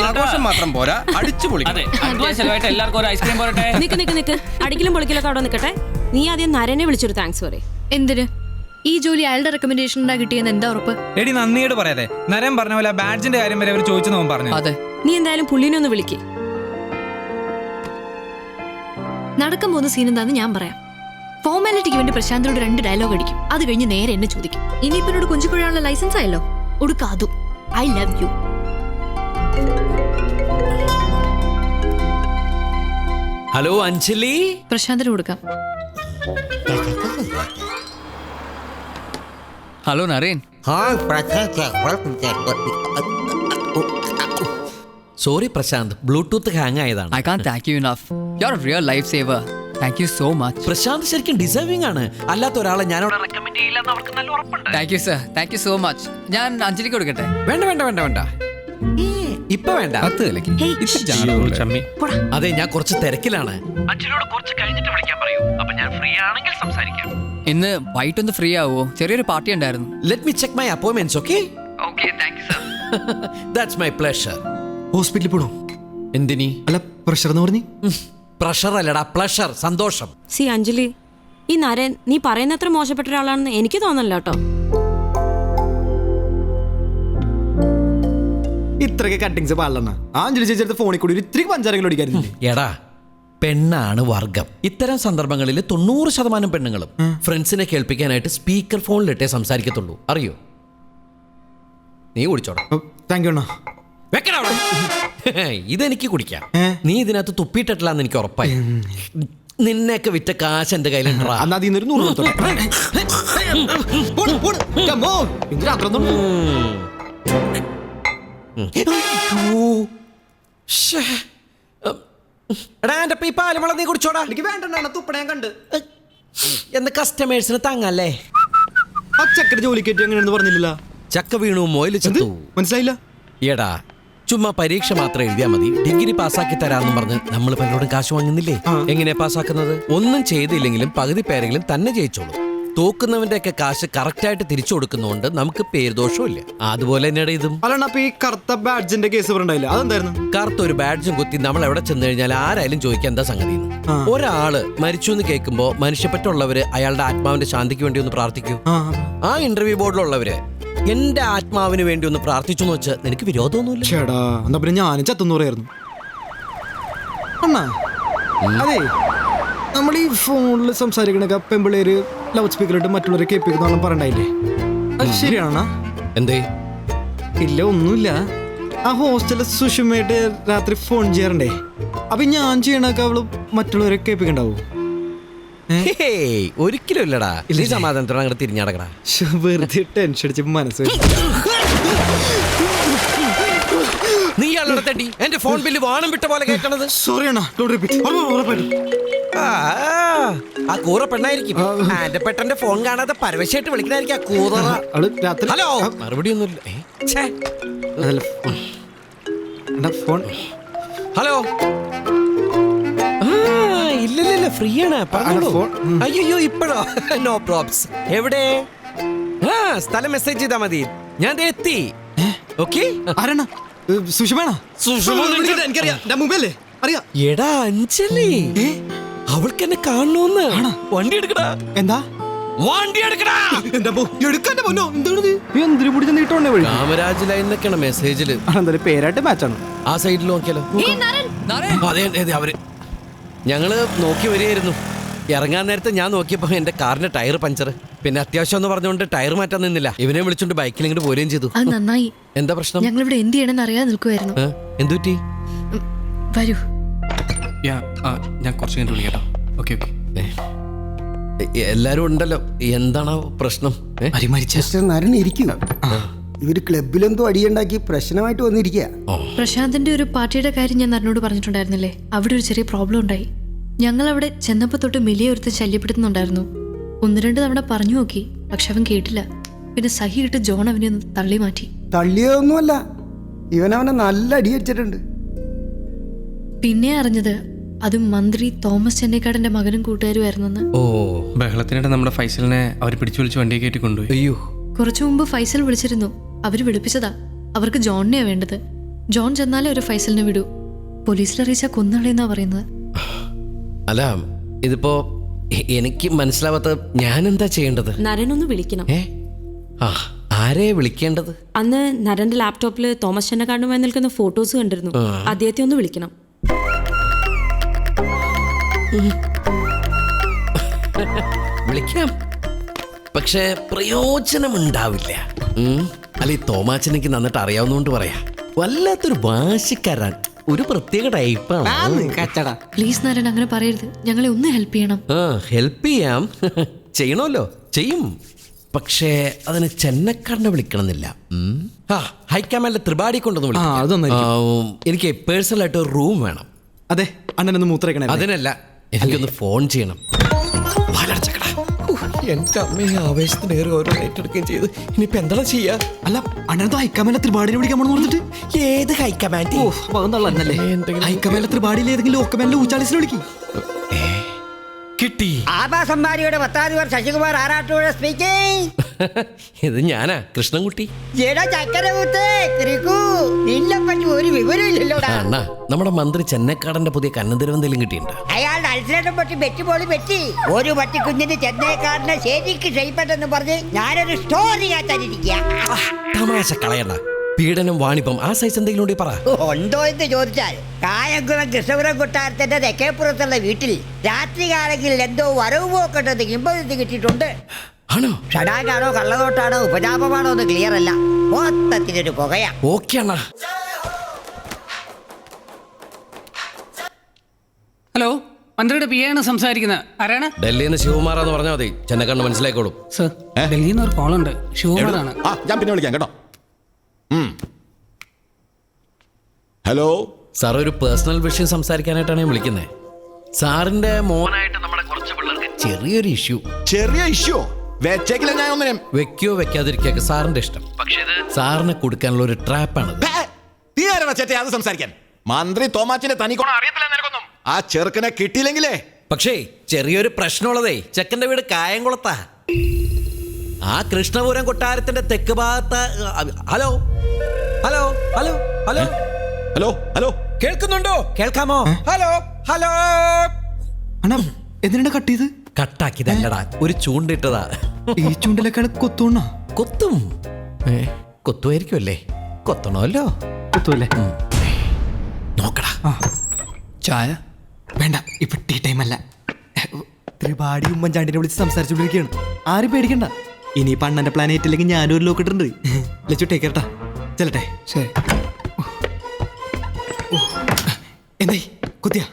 ആഘോഷം മാത്രം പോരാ, അടിച്ചു പൊളിക്കണം. എല്ലാവർക്കും ഒരു ഐസ്ക്രീം പോരട്ടെ. നിക്ക് അടിക്കലും പൊളിക്കലൊക്കെ അവിടെ നിൽക്കട്ടെ. നീ ആദ്യം നരനെ വിളിച്ചൊരു താങ്ക്സ് പറയും. എന്തിന്? ഈ ജോലി അയാളുടെ റെക്കമെൻഡേഷൻ കിട്ടിയെന്ന് എന്താ ഉറപ്പ്? എടി നന്ദിയോട് പറയാതെ. നരൻ പറഞ്ഞ പോലെ ബാഡ്ജിന്റെ കാര്യം വരെ അവർ ചോദിച്ചു നോക്കാൻ പറഞ്ഞു. അതെ, നീ എന്തായാലും പുള്ളിനെ ഒന്ന് വിളിക്കേ. നടക്കാൻ പോകുന്ന സീൻ എന്താന്ന് ഞാൻ പറയാം. ഫോർമാലിറ്റിക്ക് വേണ്ടി പ്രശാന്തിനോട് 2 ഡയലോഗ് അടിക്കും. അത് കഴിഞ്ഞ് നേരെ എന്നെ ചോദിക്കും. ഇനിയിപ്പോ എന്നോട് കൊഞ്ചിക്കൊഴാനുള്ള ലൈസൻസ് ആയല്ലോ, ഒടുക്കാതും I love you. Hello Anjali. പ്രശാന്തിന് കൊടുക്കാം. Hello Naren. Sorry Prashanth, Bluetooth hang ആയതാണ്. I can't thank you enough. You're a real lifesaver. Thank you so much. Prashanth ശരിക്കും ഡിസേർവിംഗ് ആണ്. അല്ലാത്ത ഒരാളെ ഞാനോട് റെക്കമെൻഡ് ചെയ്യില്ലെന്ന് അവർക്ക് നല്ല ഉറപ്പുണ്ട്. Thank you sir. Thank you so much. ഞാൻ അഞ്ജലിക്ക് കൊടുക്കട്ടെ? വേണ്ട. ഇപ്പൊ വേണ്ട. അതെ, ഞാൻ കുറച്ച് തിരക്കിലാണ്. അഞ്ജലിയോട് കുറച്ച് കഴിഞ്ഞിട്ട് വിളിക്കാൻ പറയൂ. അപ്പൊ ഞാൻ ഫ്രീ ആണെങ്കിൽ സംസാരിക്കാം. ഇന്ന് വൈകിട്ട് ഒന്ന് ഫ്രീ ആവോ? ചെറിയൊരു പാർട്ടി ഉണ്ടായിരുന്നു. Let me check my appointments, okay? Okay, thank you sir. That's my pleasure. ഹോസ്പിറ്റലിൽ പോണോ? എന്തിനി? അല്ല, പ്രഷർ എന്ന് പറഞ്ഞു. പ്രഷർ അല്ലടാ, പ്ലഷർ, സന്തോഷം. സി അഞ്ജലി, ഈ നരൻ നീ പറയുന്നത്ര മോശപ്പെട്ട ഒരാളാണെന്ന് എനിക്ക് തോന്നല്ലോ കേട്ടോ. ഇത്രയൊക്കെ കട്ടിങ്സ് പാടില്ലെന്ന അഞ്ജലി ചേച്ചി ഫോണിൽ കൂടി ഇത്തിരി പഞ്ചാരങ്ങൾ ഓടിക്കായിരുന്നു. എടാ, പെണ്ണാണ് വർഗം. ഇത്തരം സന്ദർഭങ്ങളിൽ 90% പെണ്ണുങ്ങളും ഫ്രണ്ട്സിനെ കേൾപ്പിക്കാനായിട്ട് സ്പീക്കർ ഫോണിലിട്ടേ സംസാരിക്കത്തുള്ളൂ. അറിയോ? നീ കുടിച്ചോടാ. താങ്ക് യു അണ്ണാ. ഇതെനിക്ക് കുടിക്കാം. നീ ഇതിനകത്ത് തുപ്പിയിട്ടില്ലാന്ന് എനിക്ക് ഉറപ്പായി. നിന്നെയൊക്കെ വിറ്റ കാശ് എന്റെ കയ്യിലുണ്ടാ. എടാ എന്റെ ഈ പാലുവെള്ളം നീ കുടിച്ചോടാ. എനിക്ക് വേണ്ട തുപ്പണ ഞാൻ കണ്ട്. എന്ന് കസ്റ്റമേഴ്സിന് തങ്ങല്ലേ. ആ ചക്കര ജോലിക്കേറ്റ് എങ്ങനെയാണെന്ന് പറഞ്ഞില്ല. ചക്ക വീണു മോയില് ചത്തു. മനസ്സിലായില്ല. എടാ ചുമ്മാ പരീക്ഷ മാത്രം എഴുതിയാ മതി, ഡിഗ്രി പാസ്സാക്കി തരാമെന്ന് പറഞ്ഞ് നമ്മൾ പലരോടും കാശ് വാങ്ങുന്നില്ലേ? എങ്ങനെയാ പാസ്സാക്കുന്നത്? ഒന്നും ചെയ്തില്ലെങ്കിലും പകുതി പേരെങ്കിലും തന്നെ ജയിച്ചോളൂ. തോക്കുന്നവന്റെ ഒക്കെ കാശ് കറക്റ്റായിട്ട് തിരിച്ചു കൊടുക്കുന്നതുകൊണ്ട് നമുക്ക് പേര് ദോഷമില്ല. അതുപോലെ തന്നെയാണ് ഇതും. അല്ല ഈ കറുത്ത ബാഡ്ജിന്റെ കേസ് പറഞ്ഞില്ല, അതെന്തായിരുന്നു? കറുത്ത ഒരു ബാഡ്ജും കുത്തി നമ്മൾ എവിടെ ചെന്ന് കഴിഞ്ഞാൽ ആരായാലും ചോദിക്കാൻ എന്താ സംഗതി. ഒരാള് മരിച്ചു എന്ന് കേൾക്കുമ്പോ മനുഷ്യപ്പറ്റുള്ളവര് അയാളുടെ ആത്മാവിന്റെ ശാന്തിക്ക് വേണ്ടി ഒന്ന് പ്രാർത്ഥിക്കൂ. ആ ഇന്റർവ്യൂ ബോർഡിലുള്ളവര് എന്റെ ആത്മാവിന് വേണ്ടി ഒന്ന് പ്രാർത്ഥിച്ചു എന്ന് വെച്ചാൽ നിനക്ക് വിരോധമൊന്നുമില്ല. ചേടാ എന്നാ പിന്നെ ഞാനും ചത്തെന്ന് പറയായിരുന്നു. അതെ, നമ്മൾ ഈ ഫോണിൽ സംസാരിക്കണൊക്കെ പെമ്പിള്ളേര് ലൗഡ് സ്പീക്കറിട്ട് മറ്റുള്ളവരെ കേൾപ്പിക്കുന്ന പറയണ്ടായില്ലേ, അത് ശരിയാണോ? എന്തേ? ഇല്ല ഒന്നുമില്ല. ആ ഹോസ്റ്റലിൽ സുഷമയായിട്ട് രാത്രി ഫോൺ ചെയ്യാറുണ്ടേ. അപ്പൊ ഞാൻ ചെയ്യണൊക്കെ അവള് മറ്റുള്ളവരെ കേൾപ്പിക്കണ്ടാവൂ? ഒരിക്കലും ഇല്ലടാ. നീ സമാധാനത്തോടെ അങ്ങനെ തിരിഞ്ഞടക്കടാ. വെറുതെ ടെൻഷൻ അടിച്ച് മനസ്സ്. നീ ആളുടെ തട്ടി എന്റെ ഫോൺ ബില്ല് വാണം വിട്ട പോലെ കേൾക്കണത്. സോറി അണ്ണാ, ആ കൂറ പെണ്ണായിരിക്കും. എന്റെ പെട്ടെന്റെ ഫോൺ കാണാതെ പരവശായിട്ട് വിളിക്കണായിരിക്കും ആ കൂറ. ഹലോ, മറുപടി ഒന്നുമില്ല. Phone hello. ഇല്ല ഫ്രീ ആണ്. അയ്യോ ഇപ്പഴോ? No probs. എവിടെ? സ്ഥലം മെസ്സേജ് ചെയ്താ മതി, ഞാൻ എത്തി. ഓക്കെ. ആരാണ്? സുഷമേണ? എനിക്കറിയാം, മുമ്പല്ലേ അറിയാം. എടാ അഞ്ജലി, അവൾക്ക് എന്നെ കാണണോന്ന്. വണ്ടി എടുക്കടാ. എന്താ വണ്ടി എടുക്കടാ? എടുക്കാന്റെ പൊന്നോ, എന്തിനു പിടിച്ച നീട്ടോണ്ടേ വഴി. കാമരാജ് ലൈൻ എന്നൊക്കെയാണ് മെസ്സേജില്. എന്തായാലും പേരായിട്ട് മാച്ചാണ്. ആ സൈഡിൽ നോക്കിയാലോ? അതെ അവര്. ഞങ്ങള് നോക്കി വരികയായിരുന്നു. ഇറങ്ങാൻ നേരത്തെ ഞാൻ നോക്കിയപ്പോ എന്റെ കാറിന്റെ ടയർ പഞ്ചർ. പിന്നെ അത്യാവശ്യം എന്ന് പറഞ്ഞുകൊണ്ട് ടയർ മാറ്റാൻ നിന്നില്ല, ഇവനെ വിളിച്ചോണ്ട് ബൈക്കിൽ ഇങ്ങോട്ട് പോരുകയും ചെയ്തു. അത് നന്നായി. എന്താ പ്രശ്നം? ഞങ്ങൾ ഇവിടെ എന്ത് ചെയ്യണമെന്ന് അറിയാതെ നിൽക്കുമായിരുന്നു. എന്തുപറ്റി? വരൂ. ഞാൻ കുറച്ച് കഴിഞ്ഞ് വിളിക്കാം. ഓക്കെ. എല്ലാരും ഉണ്ടല്ലോ, എന്താണോ പ്രശ്നം? ഇവര് ക്ലബിലെന്തോ അടിയുണ്ടാക്കി പ്രശ്നമായിട്ട് വന്നിരിക്കുക. പ്രശാന്തിന്റെ ഒരു പാർട്ടിയുടെ കാര്യം ഞാൻ നരനോട് പറഞ്ഞിട്ടുണ്ടായിരുന്നില്ലേ? അവിടെ ഒരു ചെറിയ പ്രോബ്ലം ഉണ്ടായി. ഞങ്ങൾ അവിടെ ചെന്നപ്പോ തൊട്ട് മിലിയെ ഒരുത്ത് ശല്യപ്പെടുത്തുന്നുണ്ടായിരുന്നു. 1-2 തവണ പറഞ്ഞു നോക്കി, പക്ഷെ അവൻ കേട്ടില്ല. പിന്നെ സഹി ഇട്ട് ജോൺ അവനെ ഒന്ന് തള്ളി മാറ്റി. തള്ളിയതൊന്നുമല്ല, ഇവനവനെ നല്ല അടിയടിച്ചിട്ടുണ്ട്. പിന്നെ അറിഞ്ഞത് അത് മന്ത്രി തോമസ് ചെന്നൈക്കാടന്റെ മകനും കൂട്ടുകാരുമായിരുന്നെന്ന്. ഓ, ബഹളത്തിനിടെ നമ്മുടെ ഫൈസലിനെ അവർ പിടിച്ചു വിളിച്ച് വണ്ടി കയറ്റി കൊണ്ടുപോയി. അയ്യോ. കുറച്ചു മുമ്പ് ഫൈസൽ വിളിച്ചിരുന്നു. അവര് വിളിപ്പിച്ചതാ. അവർക്ക് ജോണിനെയാ വേണ്ടത്. ജോൺ ചെന്നാലേ ഒരു ഫൈസലിനെ വിടൂ. പോലീസിൽ അറിയിച്ചാ കൊന്നുകളയെന്നാ പറയുന്നത്. അല്ല, ഇതിപ്പോ എനിക്ക് മനസ്സിലാവാത്ത ഞാൻ എന്താ ചെയ്യേണ്ടത്? നരനൊന്ന് വിളിക്കണം. ആരെ വിളിക്കേണ്ടത്? അന്ന് നരന്റെ ലാപ്ടോപ്പിൽ തോമസ് ചെന്നക്കാടുമായി നിൽക്കുന്ന ഫോട്ടോസ് കണ്ടിരുന്നു. അദ്ദേഹത്തെ ഒന്ന് വിളിക്കണം. വിളിക്കാം, പക്ഷെ പ്രയോജനമുണ്ടാവില്ല. അല്ല, ഈ തോമാച്ചനെനിക്ക് നന്നിട്ട് അറിയാവുന്നതുകൊണ്ട് പറയാ, വല്ലാത്തൊരു വാശിക്കാരൻ, ഒരു പ്രത്യേക ടൈപ്പാണ്. പ്ലീസ് നാരായൺ, അങ്ങനെ പറയരുത്. ഞങ്ങളെ ഒന്ന് ഹെൽപ്പ് ചെയ്യണം. ഹെൽപ്പ് ചെയ്യാം, ചെയ്യണമല്ലോ, ചെയ്യും. പക്ഷേ അതിന് ചെന്നക്കാരനെ വിളിക്കണമെന്നില്ല. ഹൈക്കമാൻഡിലെ ത്രിപാഠി കൊണ്ടൊന്ന് വിളിക്കാം. എനിക്ക് പേഴ്സണലായിട്ട് ഒരു റൂം വേണം. അതെ, അണ്ണനൊന്ന് മൂത്രയ്ക്കണേ. അതിനല്ല, എനിക്കൊന്ന് ഫോൺ ചെയ്യണം. എന്റെ അമ്മയെ ആവേശത്തിനേറെ ഓരോ ഏറ്റെടുക്കുകയും ചെയ്ത് ഇനിയിപ്പോ എന്താ ചെയ്യാ? അല്ല, അണ്ണനത് ഹൈക്കമാൻഡിലെ ത്രിപാഠിനെ വിളിക്കാൻ പോണെന്ന് പറഞ്ഞിട്ട്. ഏത് ഹൈക്കമാൻഡ്? ഹൈക്കമാൻഡിലെ ത്രിപാഠിയിൽ ഏതെങ്കിലും ഓക്കമാൻഡിലെ ഊച്ചാളിസിനെ വിളിക്കും. കിട്ടി. ആഭാസന്മാരിയുടെ 10ാം ദിവസം ശശികുമാർ ആറാട്ടൂടെ സ്പീക്കിംഗ്. ഇത് ഞാനാ, കൃഷ്ണൻകുട്ടി. നിന്നെപ്പറ്റി ഒരു വിവരമില്ലല്ലോടാ. അണ്ണാ, നമ്മുടെ മന്ത്രി ചെന്നൈക്കാടന്റെ പുതിയ കന്നന്തിരുവെന്തെങ്കിലും കിട്ടിയിട്ടുണ്ടോ? അയാളുടെ അൽസരേട്ടൻ പറ്റി പറ്റി ഒരു പട്ടിക്കുഞ്ഞിന് ചെന്നൈക്കാടിനെ ശരിക്ക് ക്ഷയിപ്പെട്ടെന്ന് പറഞ്ഞ് ഞാനൊരു സ്റ്റോറി കാത്താനിരിക്കുക. തമാശ കളയണ്ട. പീഡനം, വാണിപ്പം, ആ സൈസ് എന്തെങ്കിലും ഉണ്ടെങ്കിൽ പറ. ഉണ്ടോ എന്ന് ചോദിച്ചാൽ, കായംകുളം കൃഷ്ണപുരം കൊട്ടാരത്തിന്റെ തെക്കേപ്പുറത്തുള്ള വീട്ടിൽ രാത്രികാലങ്ങളിൽ എന്തോ വരവ് പോക്കട്ടത് ഇമ്പതി കിട്ടിയിട്ടുണ്ട്. ഷടാകാണോ കള്ളനോട്ടാണോ ഉപജാപമാണോ എന്ന് ക്ലിയർ അല്ല. മൊത്തത്തിനൊരു പുകയാ. ഓക്കെ അണ്ണാ. ഹലോ, മന്ത്രിയുടെ പി ആണ് സംസാരിക്കുന്നത്. ആരാണ്? ഡൽഹിയിൽ നിന്ന് ശിവകുമാറാന്ന് പറഞ്ഞാൽ മതി, ചെന്നൈക്കാടിന് മനസ്സിലാക്കോളും. സർ, ഡൽഹിയിൽ നിന്ന് ഒരു കോളുണ്ട്. ശിവകുമാറാണ്. ഞാൻ പിന്നെ വിളിക്കാം കേട്ടോ. ഹലോ സാർ ഒരു പേഴ്സണൽ വിഷയം സംസാരിക്കാനായിട്ടാണ് ഞാൻ വിളിക്കുന്നത്. സാറിന്റെ മോനായിട്ട് നമ്മുടെ കുറച്ച് പിള്ളേർക്ക് ചെറിയൊരു ഇഷ്യൂ. ചെറിയ ഇഷ്യൂ വെച്ചേക്കില്ല ഞാൻ ഒന്നിനും. വെക്കോ വെക്കാതിരിക്കൊക്കെ സാറിന്റെ ഇഷ്ടം. പക്ഷേ ഇത് സാറിനെ കൊടുക്കാനുള്ള ഒരു ട്രാപ്പാണ്. നീ ആരാ ചേട്ടാ അത് സംസാരിക്കാൻ? മന്ത്രി തോമാച്ചിന്റെ തനിക്കോണം അറിയത്തില്ല നിനക്കൊന്നും. ആ ചെറുക്കനെ കിട്ടിയില്ലെങ്കിലേ. പക്ഷേ ചെറിയൊരു പ്രശ്നമുള്ളതേ, ചെക്കന്റെ വീട് കായംകുളത്താ. ആ കൃഷ്ണപുരം കൊട്ടാരത്തിന്റെ തെക്ക് ഭാഗത്ത്. Hello hello hello hello hello hello കേൾക്കുന്നുണ്ടോ? കേൾക്കാമോ? Hello hello. അണ്ണാ എന്തിനാ കട്ട് ചെയ്ത്? കട്ടാക്കിയതല്ലടാ, ഒരു ചൂണ്ടിട്ടതാ. ഈ ചൂണ്ടിലേക്കാണ് കൊത്തോണ്ണ. കൊത്തും. കൊത്തുമായിരിക്കുമല്ലേ? കൊത്തണമല്ലോ. കൊത്തുമല്ലേ? നോക്കടാ. ചായ വേണ്ട, ഇപ്പൊ ടീ ടൈം അല്ല. ത്രിപാഠി ഉമ്മൻചാണ്ടിനെ വിളിച്ച് സംസാരിച്ചുകൊണ്ടിരിക്കുകയാണ്. ആരും പേടിക്കണ്ട. ഇനി പണ്ണന്റെ പ്ലാനറ്റിലേക്ക് ഞാനും ഒരു ലോക്ക് ഇട്ടുണ്ട്. ലച്ചു ടേക്ക് കേട്ടാ. ചെല്ലട്ടെ. ശരി. എന്തായി കുത്തിയ?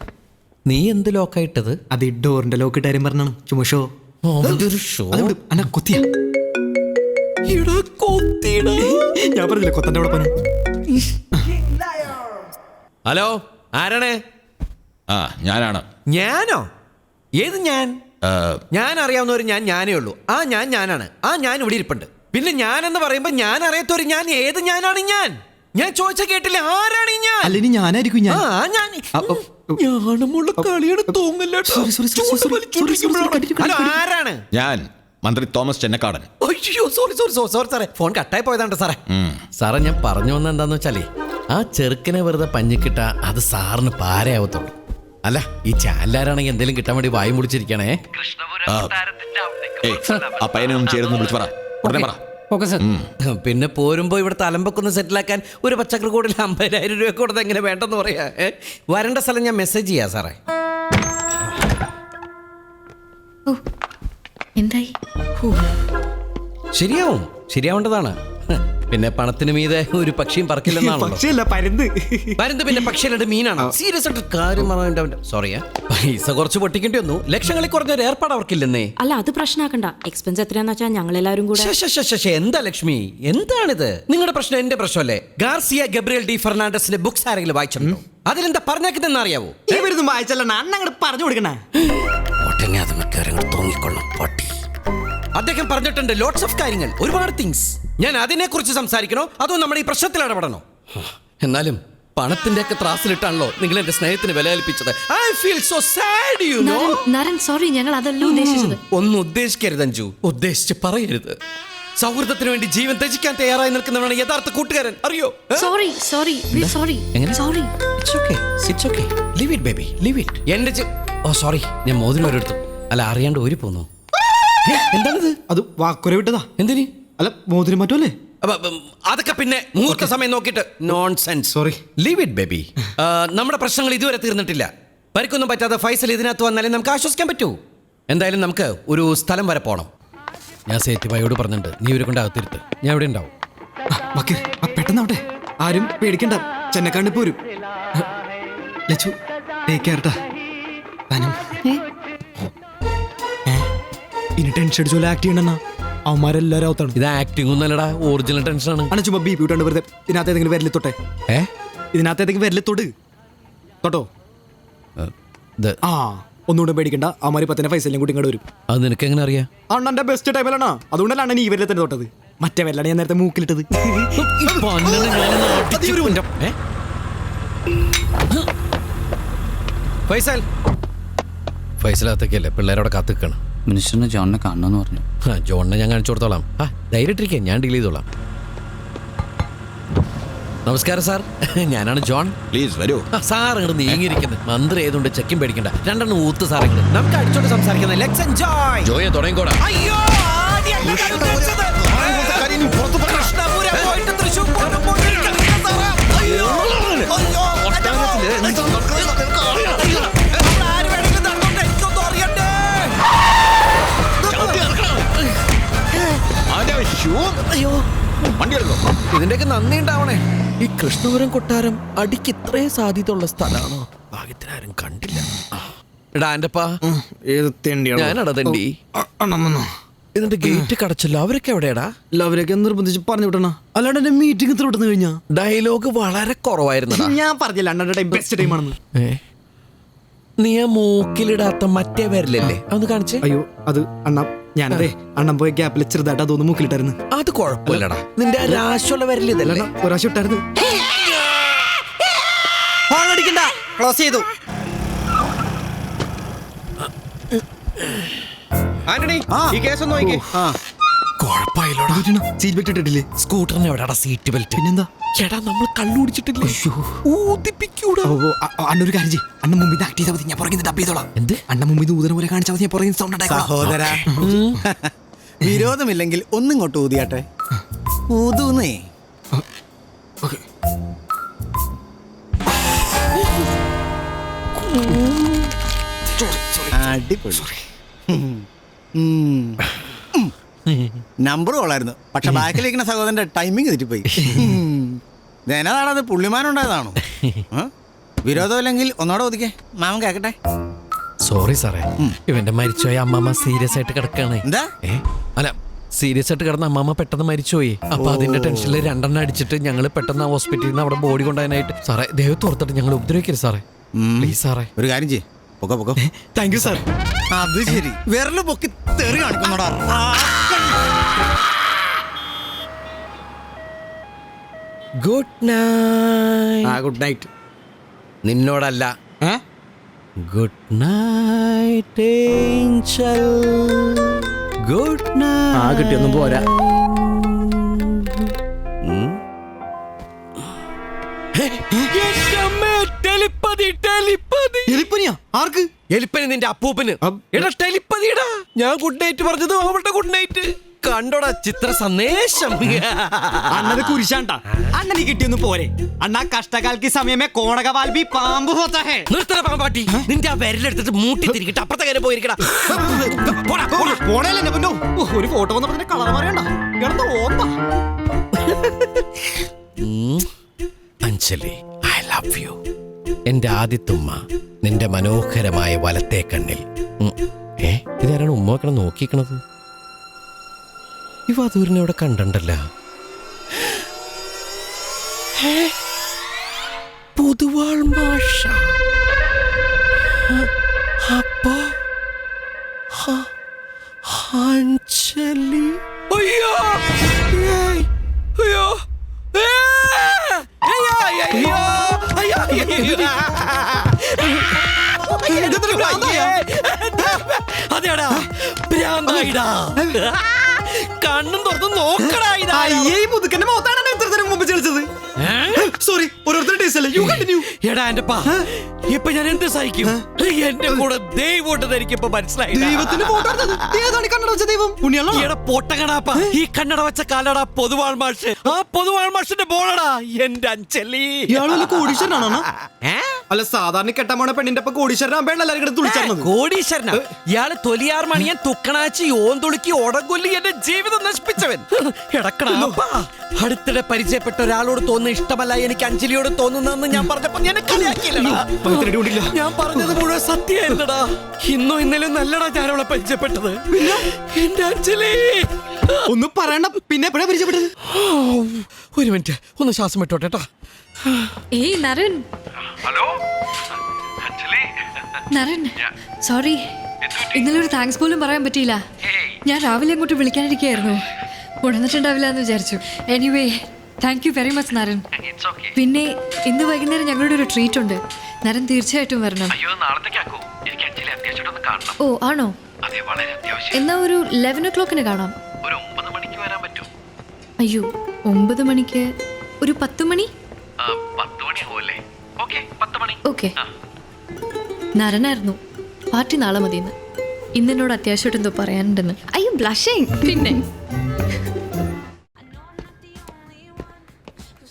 നീ എന്ത് ലോക്കായിട്ടത്? അത് ഈ ഡോറിന്റെ ലോക്ക് ഇട്ട് കാര്യം പറഞ്ഞാണ്. ചുമ്മാ ഷോ. അണ്ണാ കുത്തിയ? ഞാൻ പറഞ്ഞില്ല കൊത്തന്റെ അവിടെ പോനെ. ഹലോ, ആരാണ്? ആ ഞാനാണ്. ഞാനോ? ഏത് ഞാൻ? ഞാൻ അറിയാവുന്നവര് ഞാനേ ഉള്ളൂ. ആ ഞാനാണ്. ആ ഞാൻ ഇവിടെ ഇരിപ്പുണ്ട്. പിന്നെ ഞാനെന്ന് പറയുമ്പോ ഞാൻ അറിയാത്തവര് ഞാൻ. ഏത് ഞാനാണ് ഞാൻ? ഞാൻ ചോദിച്ച കേട്ടില്ല. ആരാണ് ഞാൻ? അല്ലെങ്കിൽ ഞാനായിരിക്കും ഞാൻ. ഹലോ, ആരാണ്? ഞാൻ മന്ത്രി തോമസ് ചെന്നക്കാടൻ. അയ്യോ സോറി സാറേ, ഫോൺ കട്ടായി പോയതാണ് സാറേ. സാറേ ഞാൻ പറഞ്ഞു വന്ന എന്താന്ന് വെച്ചാലേ, ആ ചെറുക്കനെ വെറുതെ പഞ്ഞിക്കിട്ട അത് സാറിന് പാരയാവത്തുള്ളൂ. അല്ല, ഈ ചാനലാരാണെങ്കിൽ എന്തെങ്കിലും കിട്ടാൻ വേണ്ടി വായും മുടിച്ചിരിക്കണേ. ആ പയ്യനൊന്നും ചേരുന്നു വിളിച്ചു പറ. ഉടനെ പറ. പിന്നെ പോരുമ്പോ ഇവിടെ തലമ്പൊക്കൊന്ന് സെറ്റിലാക്കാൻ ഒരു പച്ചക്കറി കൂടിൽ 50,000 രൂപ കൊടുത്ത് എങ്ങനെ വേണ്ടെന്ന് പറയാ. വരേണ്ട സ്ഥലം ഞാൻ മെസ്സേജ് ചെയ്യാം സാറേ. എന്തായി? ശരിയാവേണ്ടതാണ്. പിന്നെ പണത്തിന് മീതെ ഒരു പക്ഷിയും പറക്കില്ലെന്നാണല്ലോ. പരുന്ത് പിന്നെ പക്ഷിയല്ലാണ്ട് മീനാണ്. സീരിയസ് ആയിട്ട് കാര്യം പറഞ്ഞ സോറി, പൈസ കുറച്ച് പൊട്ടിക്കേണ്ടി വന്നു. ലക്ഷങ്ങളിൽ കുറഞ്ഞൊരു ഏർപ്പാട് അവർക്കില്ലെന്നേ. അല്ല, അത് പ്രശ്നമാക്കണ്ട. എക്സ്പെൻസ് എത്രയാന്ന് വെച്ചാൽ ഞങ്ങൾ എല്ലാവരും കൂടെ. എന്താ ലക്ഷ്മി, എന്താണിത്? നിങ്ങളുടെ പ്രശ്നം എന്റെ പ്രശ്നമല്ലേ? ഗാർസിയ ഗബ്രിയൽ ഡി ഫെർണാണ്ടസിന്റെ ബുക്സ് ആരെങ്കിലും വായിച്ചിട്ടുണ്ടോ? അതിലെന്താ പറഞ്ഞേക്കുന്നതെന്ന് അറിയാവോ? ഇവരൊന്നും വായിച്ചല്ല, അന്നങ്ങോട്ട് പറഞ്ഞു കൊടുക്കണേ. തോന്നിക്കൊള്ളും പട്ടി. അദ്ദേഹം പറഞ്ഞിട്ടുണ്ട് ലോട്ട്സ് ഓഫ് കാര്യങ്ങൾ, ഒരുപാട് തിങ്സ്. ഞാൻ അതിനെ കുറിച്ച് സംസാരിക്കണോ അതോ നമ്മുടെ ഈ പ്രശ്നത്തിൽ ഇടപെടണോ? എന്നാലും പണത്തിന്റെ ഒക്കെ ത്രാസിലിട്ടാണല്ലോ നിങ്ങൾ എന്റെ സ്നേഹത്തിന് വില കൽപ്പിച്ചത്. I feel so sad, you know. Naren sorry, ഞങ്ങൾ അതല്ല ഉദ്ദേശിച്ചത്. ഒന്നും ഉദ്ദേശിക്കരുത് അഞ്ജു, ഉദ്ദേശിച്ച് പറയരുത്. സൗഹൃദത്തിന് വേണ്ടി ജീവൻ ത്യജിക്കാൻ തയ്യാറായി നിൽക്കുന്നവനാണ് യഥാർത്ഥ കൂട്ടുകാരൻ, അറിയോ? Sorry sorry sorry sorry. It's okay leave it baby, leave it. എന്റെ സോറി, ഞാൻ മോതിരം ഒരിടത്തു. അല്ല, അറിയാണ്ട് ഊരി പോന്നു. എന്താണിത്? അത് വാക്കുര വിട്ടതാ. എന്തിന്? അല്ല, മോതിരം മാറ്റുമല്ലേ? അതൊക്കെ പിന്നെ മുഹൂർത്ത സമയം നോക്കിയിട്ട്. Nonsense. Sorry, leave it baby. നമ്മുടെ പ്രശ്നങ്ങൾ ഇതുവരെ തീർന്നിട്ടില്ല. പരിക്കൊന്നും പറ്റാതെ ഫൈസൽ ഇതിനകത്ത് വന്നാലേ നമുക്ക് ആശ്വസിക്കാൻ പറ്റൂ. എന്തായാലും നമുക്ക് ഒരു സ്ഥലം വരെ പോകണം. ഞാൻ സേറ്റ് ഭായിയോട് പറഞ്ഞിട്ടുണ്ട്, നീ ഇവരെ കൊണ്ട് അകത്തിരുത്ത്. ഞാൻ ഇവിടെ ഉണ്ടാവും. പെട്ടെന്നാവട്ടെ, ആരും പേടിക്കണ്ട. ചെന്നക്കാണ്ട് പോരും. ലച്ചു ടേക്ക് കെയർ ട്ടാ. ഇനി ടെൻഷൻ അടിച്ചോലെ ആക്ട് ചെയ്യണ അവന്മാരെല്ലാരും ഔത്താണ്. ഇത് ആക്ടിംഗ് ഒന്നല്ലടാ, ഒറിജിനൽ ടെൻഷനാണ്. ആണ് ചുമ്മാ ബി പി വെറുതെ. ഇതിനകത്ത് ഏതെങ്കിലും വരല് തൊട്ടെ. ഇതിനകത്ത് ഏതെങ്കിലും വരല് തൊട്ടോ. ആ ഒന്നുകൂടെ പേടിക്കണ്ട, അവന്മാര് 10 പൈസയിലും കൂടി ഇങ്ങോട്ട് വരും. അത് നിനക്ക് എങ്ങനെ അറിയാം? അണ്ണന്റെ ബെസ്റ്റ് ടൈമിലാണ്. അതുകൊണ്ടല്ലാണ് നീ ഇവരിലെ തന്നെ തൊട്ടത്. മറ്റേ വല്ലാണ് ഞാൻ നേരത്തെ മൂക്കിലിട്ടത്. ഫൈസലകത്തേക്കല്ലേ പിള്ളേരോടെ കാത്തിക്കണം. മിനിസ്റ്ററിന് ജോണിനെ കാണണമെന്ന് പറഞ്ഞു. ജോണിനെ ഞാൻ കാണിച്ചു കൊടുത്തോളാം. ധൈര്യമായിട്ടിരിക്കുക, ഞാൻ ഡീൽ ചെയ്തോളാം. നമസ്കാരം സാർ, ഞാനാണ് ജോൺ. പ്ലീസ് വരൂ. സാർ ഇങ്ങോട്ട് നീങ്ങിയിരിക്കുന്നത്. മന്ത്രി ഏതുകൊണ്ട് ചെക്കും പേടിക്കണ്ട. 2 ഊത്ത് സാർ ഇങ്ങോട്ട്. നമുക്ക് അടിച്ചോട്ട് സംസാരിക്കുന്നത്. Let's enjoy. ജോയെ തുടങ്ങിക്കോടാ. അയ്യോ, ഇതിന്റെയൊക്കെ നന്ദി ഉണ്ടാവണേ. ഈ കൃഷ്ണപുരം കൊട്ടാരം അടിക്ക് ഇത്രയും സാധ്യതയുള്ള സ്ഥലമാണോ? ഭാഗ്യത്തിനാരും കണ്ടില്ല. എടാ ആൻ്റപ്പാ, ഏത് ഞാനടാ തണ്ടി. എന്നിട്ട് ഗേറ്റ് കടച്ചല്ലോ. അവരൊക്കെ എവിടെയാടാ? അവരൊക്കെ നിർബന്ധിച്ച് പറഞ്ഞു വിട്ടണ. അല്ലാണ്ട് എന്റെ മീറ്റിംഗ് ഇത്ര വിട്ടെന്ന് കഴിഞ്ഞാ. ഡയലോഗ് വളരെ കുറവായിരുന്നു. ഞാൻ പറഞ്ഞില്ല അണ്ണന്റെ ടൈം ബെസ്റ്റ് ടൈം ആണെന്ന്. നീ ആ മൂക്കിലിടാത്ത മറ്റേ വരില്ലല്ലേ, അതൊന്ന് കാണിച്ചേ. അയ്യോ അത് അണ്ണ ഞാനതേ അണ്ണൻ പോയ ഗ്യാപ്പിൽ ചെറുതായിട്ട് അതൊന്ന് മൂക്കിലിട്ടായിരുന്നു. അത് കുഴപ്പമില്ലടാ, നിന്റെ രാശുള്ള വരലിതല്ലേ. ഒരാശം ഇട്ടായിരുന്നു. ക്ലോസ് ചെയ്തു. ആന്റണി, ഈ കേസ് ഒന്ന് നോക്കിക്കേ. കുഴപ്പമില്ലോടാ. Seat belt ഇട്ടിട്ടില്ലേ? സ്കൂട്ടറിന് എവിടെയാടാ സീറ്റ് ബെൽറ്റ്? പിന്നെന്താ ചേട്ടാ, നമ്മൾ കള്ളുടിച്ചിട്ടില്ലേ? ഊതിപ്പിക്കൂടാ. അണ്ണൊരു കാര്യം ചെയ്യ്. അണ്ണൻ മുമ്പിൽ ആക്ട് ചെയ്താൽ മതി, ഞാൻ പുറകിൽ ഡബ് ചെയ്തോളാം. എന്ത്? അണ്ണൻ മുമ്പിൽ ഊതന പോലെ കാണിച്ചാൽ മതി, ഞാൻ പുറകിൽ സൗണ്ട് ഉണ്ടാക്കാം. സഹോദരാ, വിരോധമില്ലെങ്കിൽ ഒന്നിങ്ങോട്ട് ഊതിയാട്ടെ. ഊതുന്നേ. അടിപൊളി. നമ്പർ കൊള്ളായിരുന്നു, പക്ഷെ ബാക്കിലിരിക്കുന്ന സഹോദരന്റെ ടൈമിങ് തെറ്റിപ്പോയി. ജനതാണത് പുള്ളിമാനുണ്ടായതാണോ? വിരോധമില്ലെങ്കിൽ ഒന്നോടെ ഒതുക്കേ, മാമൻ കേക്കട്ടെ. സോറി സാറേ, ഇവന്റെ മരിച്ചുപോയ അമ്മമ്മ സീരിയസ് ആയിട്ട് കിടക്കാണ്. എന്താ? അല്ല, സീരിയസ് ആയിട്ട് കിടന്ന അമ്മമ്മ പെട്ടെന്ന് മരിച്ചുപോയി. അപ്പൊ അതിന്റെ ടെൻഷനിൽ 2 അടിച്ചിട്ട് ഞങ്ങൾ പെട്ടെന്ന് ഹോസ്പിറ്റലിൽ നിന്ന് അവിടെ ബോഡി കൊണ്ടുപോകാനായിട്ട്. സാറേ, ദൈവത്ത് ഓർത്തിട്ട് ഞങ്ങൾ ഉപദ്രവിക്കരുത് സാറേ, പ്ലീസ് സാറേ. ഒരു കാര്യം ചെയ്യ്, പൊക്കോ പൊക്കോ. Thank you sir. അത് ശരി, വിരല് പൊക്കി തെറി കാണിക്കുന്നോടാ. Good night. Good night. നിന്നോടല്ല. Good night angel. Good night. കിട്ടിയൊന്നും പോരാ. ആർക്ക്? എലിപ്പനി, നിന്റെ അപ്പൂപ്പന്. എടാ ടെലിപ്പതിടാ. ഞാൻ ഗുഡ് നൈറ്റ് പറഞ്ഞത് അവളുടെ ഗുഡ് നൈറ്റ്. കണ്ടോടാ ചിത്ര സന്ദേശം. അണ്ണത് കുരിശാണ്ടാ. അണ്ണന് കിട്ടിയൊന്നും പോരെ. അണ്ണാ കഷ്ടകാലക്ക് സമയമേ കോണകവാൽബി പാമ്പ് ഹോത്താ ഹേ. നിർത്തണ പാമ്പാട്ടി, നിന്റെ ആ വിരലെടുത്തിട്ട് മൂട്ടി തിരിക്കട്ടെ. അപ്പുറത്തെ കാര്യം പോയിരിക്കടാ. ഒരു ഫോട്ടോ വന്ന പറഞ്ഞ കളർ മാറിയണ്ട. Anjali, I love you. എന്റെ ആദ്യത്തുമ്മ, നിന്റെ മനോഹരമായ വലത്തെ കണ്ണിൽ. ഇതാരാണ് ഉമ്മ വെക്കണം നോക്കിക്കണത്? ഇവ അതൂരിനെ അവിടെ കണ്ടല്ലോ. പൊതുവാൾ മാഷ. അപ്പോ അഞ്ജലി. അയ്യോ അയ്യോ അതെടാ ഭ്രാന്തായിടാ. കണ്ണും തുറന്ന് നോക്കടാ. മുതുക്കന്റെ മുഖത്താണ് ഇത്രയും മുമ്പ് ചളിച്ചത്. സോറി, ഓരോരുത്തരുടെ ടേസ്റ്റ് അല്ലേ. You continue. എടാ എന്റെ പാ, ഇപ്പൊ ഞാൻ എന്ത് സഹിക്കും? എന്റെ കൂടെ ദൈവം എനിക്കിപ്പോ മനസ്സിലായി. ദൈവത്തിന് കണ്ണട വെച്ച ദൈവം എടാ പൊട്ടകടാപ്പ, ഈ കണ്ണട വെച്ച കാലടാ പൊതുവാൾ മാഷ്. ആ പൊതുവാൾ മാഷിന്റെ ബോളടാ എന്റെ അഞ്ജലി. ഇയാള് കോടീശ്വരനാണോ? അല്ല, സാധാരണ കെട്ടാമോണ പെണ്ണിന്റെ ഒപ്പം കോടീശ്വരനാകുമ്പോഴാണ് എല്ലാവരും തുളിച്ചത്. കോടീശ്വരനാ ഇയാള്? തൊലിയാർ മണിയൻ, തുക്കണാച്ചി, ഓന്തുളുക്കി, ഒടകൊല്ലി എന്റെ ജീവിതം നശിപ്പിച്ചവൻ. എടക്കടാ, അടുത്തിടെ പരിചയപ്പെട്ട ഒരാളോട് തോന്നുന്ന ഇഷ്ടമല്ല എനിക്ക് അഞ്ജലിയോട് തോന്നുന്നതെന്ന് ഞാൻ പറഞ്ഞപ്പോ ഞാൻ കളിയാക്കിയില്ലടാ. ഞാൻ പറഞ്ഞത് മുഴുവൻ സത്യമായിരുന്നടാ. ഇന്നോ ഇന്നലെ നല്ലടാ ഞാൻ അവളെ പരിചയപ്പെട്ടത്. എന്റെ അഞ്ജലി ഒന്നും പറയണ്ട. പിന്നെ എപ്പോഴാ പരിചയപ്പെട്ടത്? ഒരു മിനിറ്റ്, ഒന്ന് ശ്വാസം വിട്ടോട്ടെ. ഏയ് നരൻ. ഹലോ നരൻ, സോറി, ഇന്നലെ ഒരു താങ്ക്സ് പോലും പറയാൻ പറ്റിയില്ല. ഞാൻ രാവിലെ അങ്ങോട്ട് വിളിക്കാനിരിക്കുകയായിരുന്നു, ഉണർന്നിട്ടുണ്ടാവില്ല എന്ന് വിചാരിച്ചു. Anyway, thank you very much Naran. പിന്നെ ഇന്ന് വൈകുന്നേരം ഞങ്ങളുടെ ഒരു ട്രീറ്റ് ഉണ്ട്. നരൻ തീർച്ചയായിട്ടും വരണം. ഓ ആണോ? എന്നാ ഒരു 11 o'clock കാണാം. അയ്യോ, 9 മണിക്ക് ഒരു 10 മണി. ഓക്കെ. നരനായിരുന്നു, പാർട്ടി നാളെ മതിയെന്ന്. ഇന്നെന്നോട് അത്യാവശ്യമായിട്ട് എന്തോ പറയാനുണ്ടെന്ന്. അയ്യോ ബ്ലഷിങ്. പിന്നെ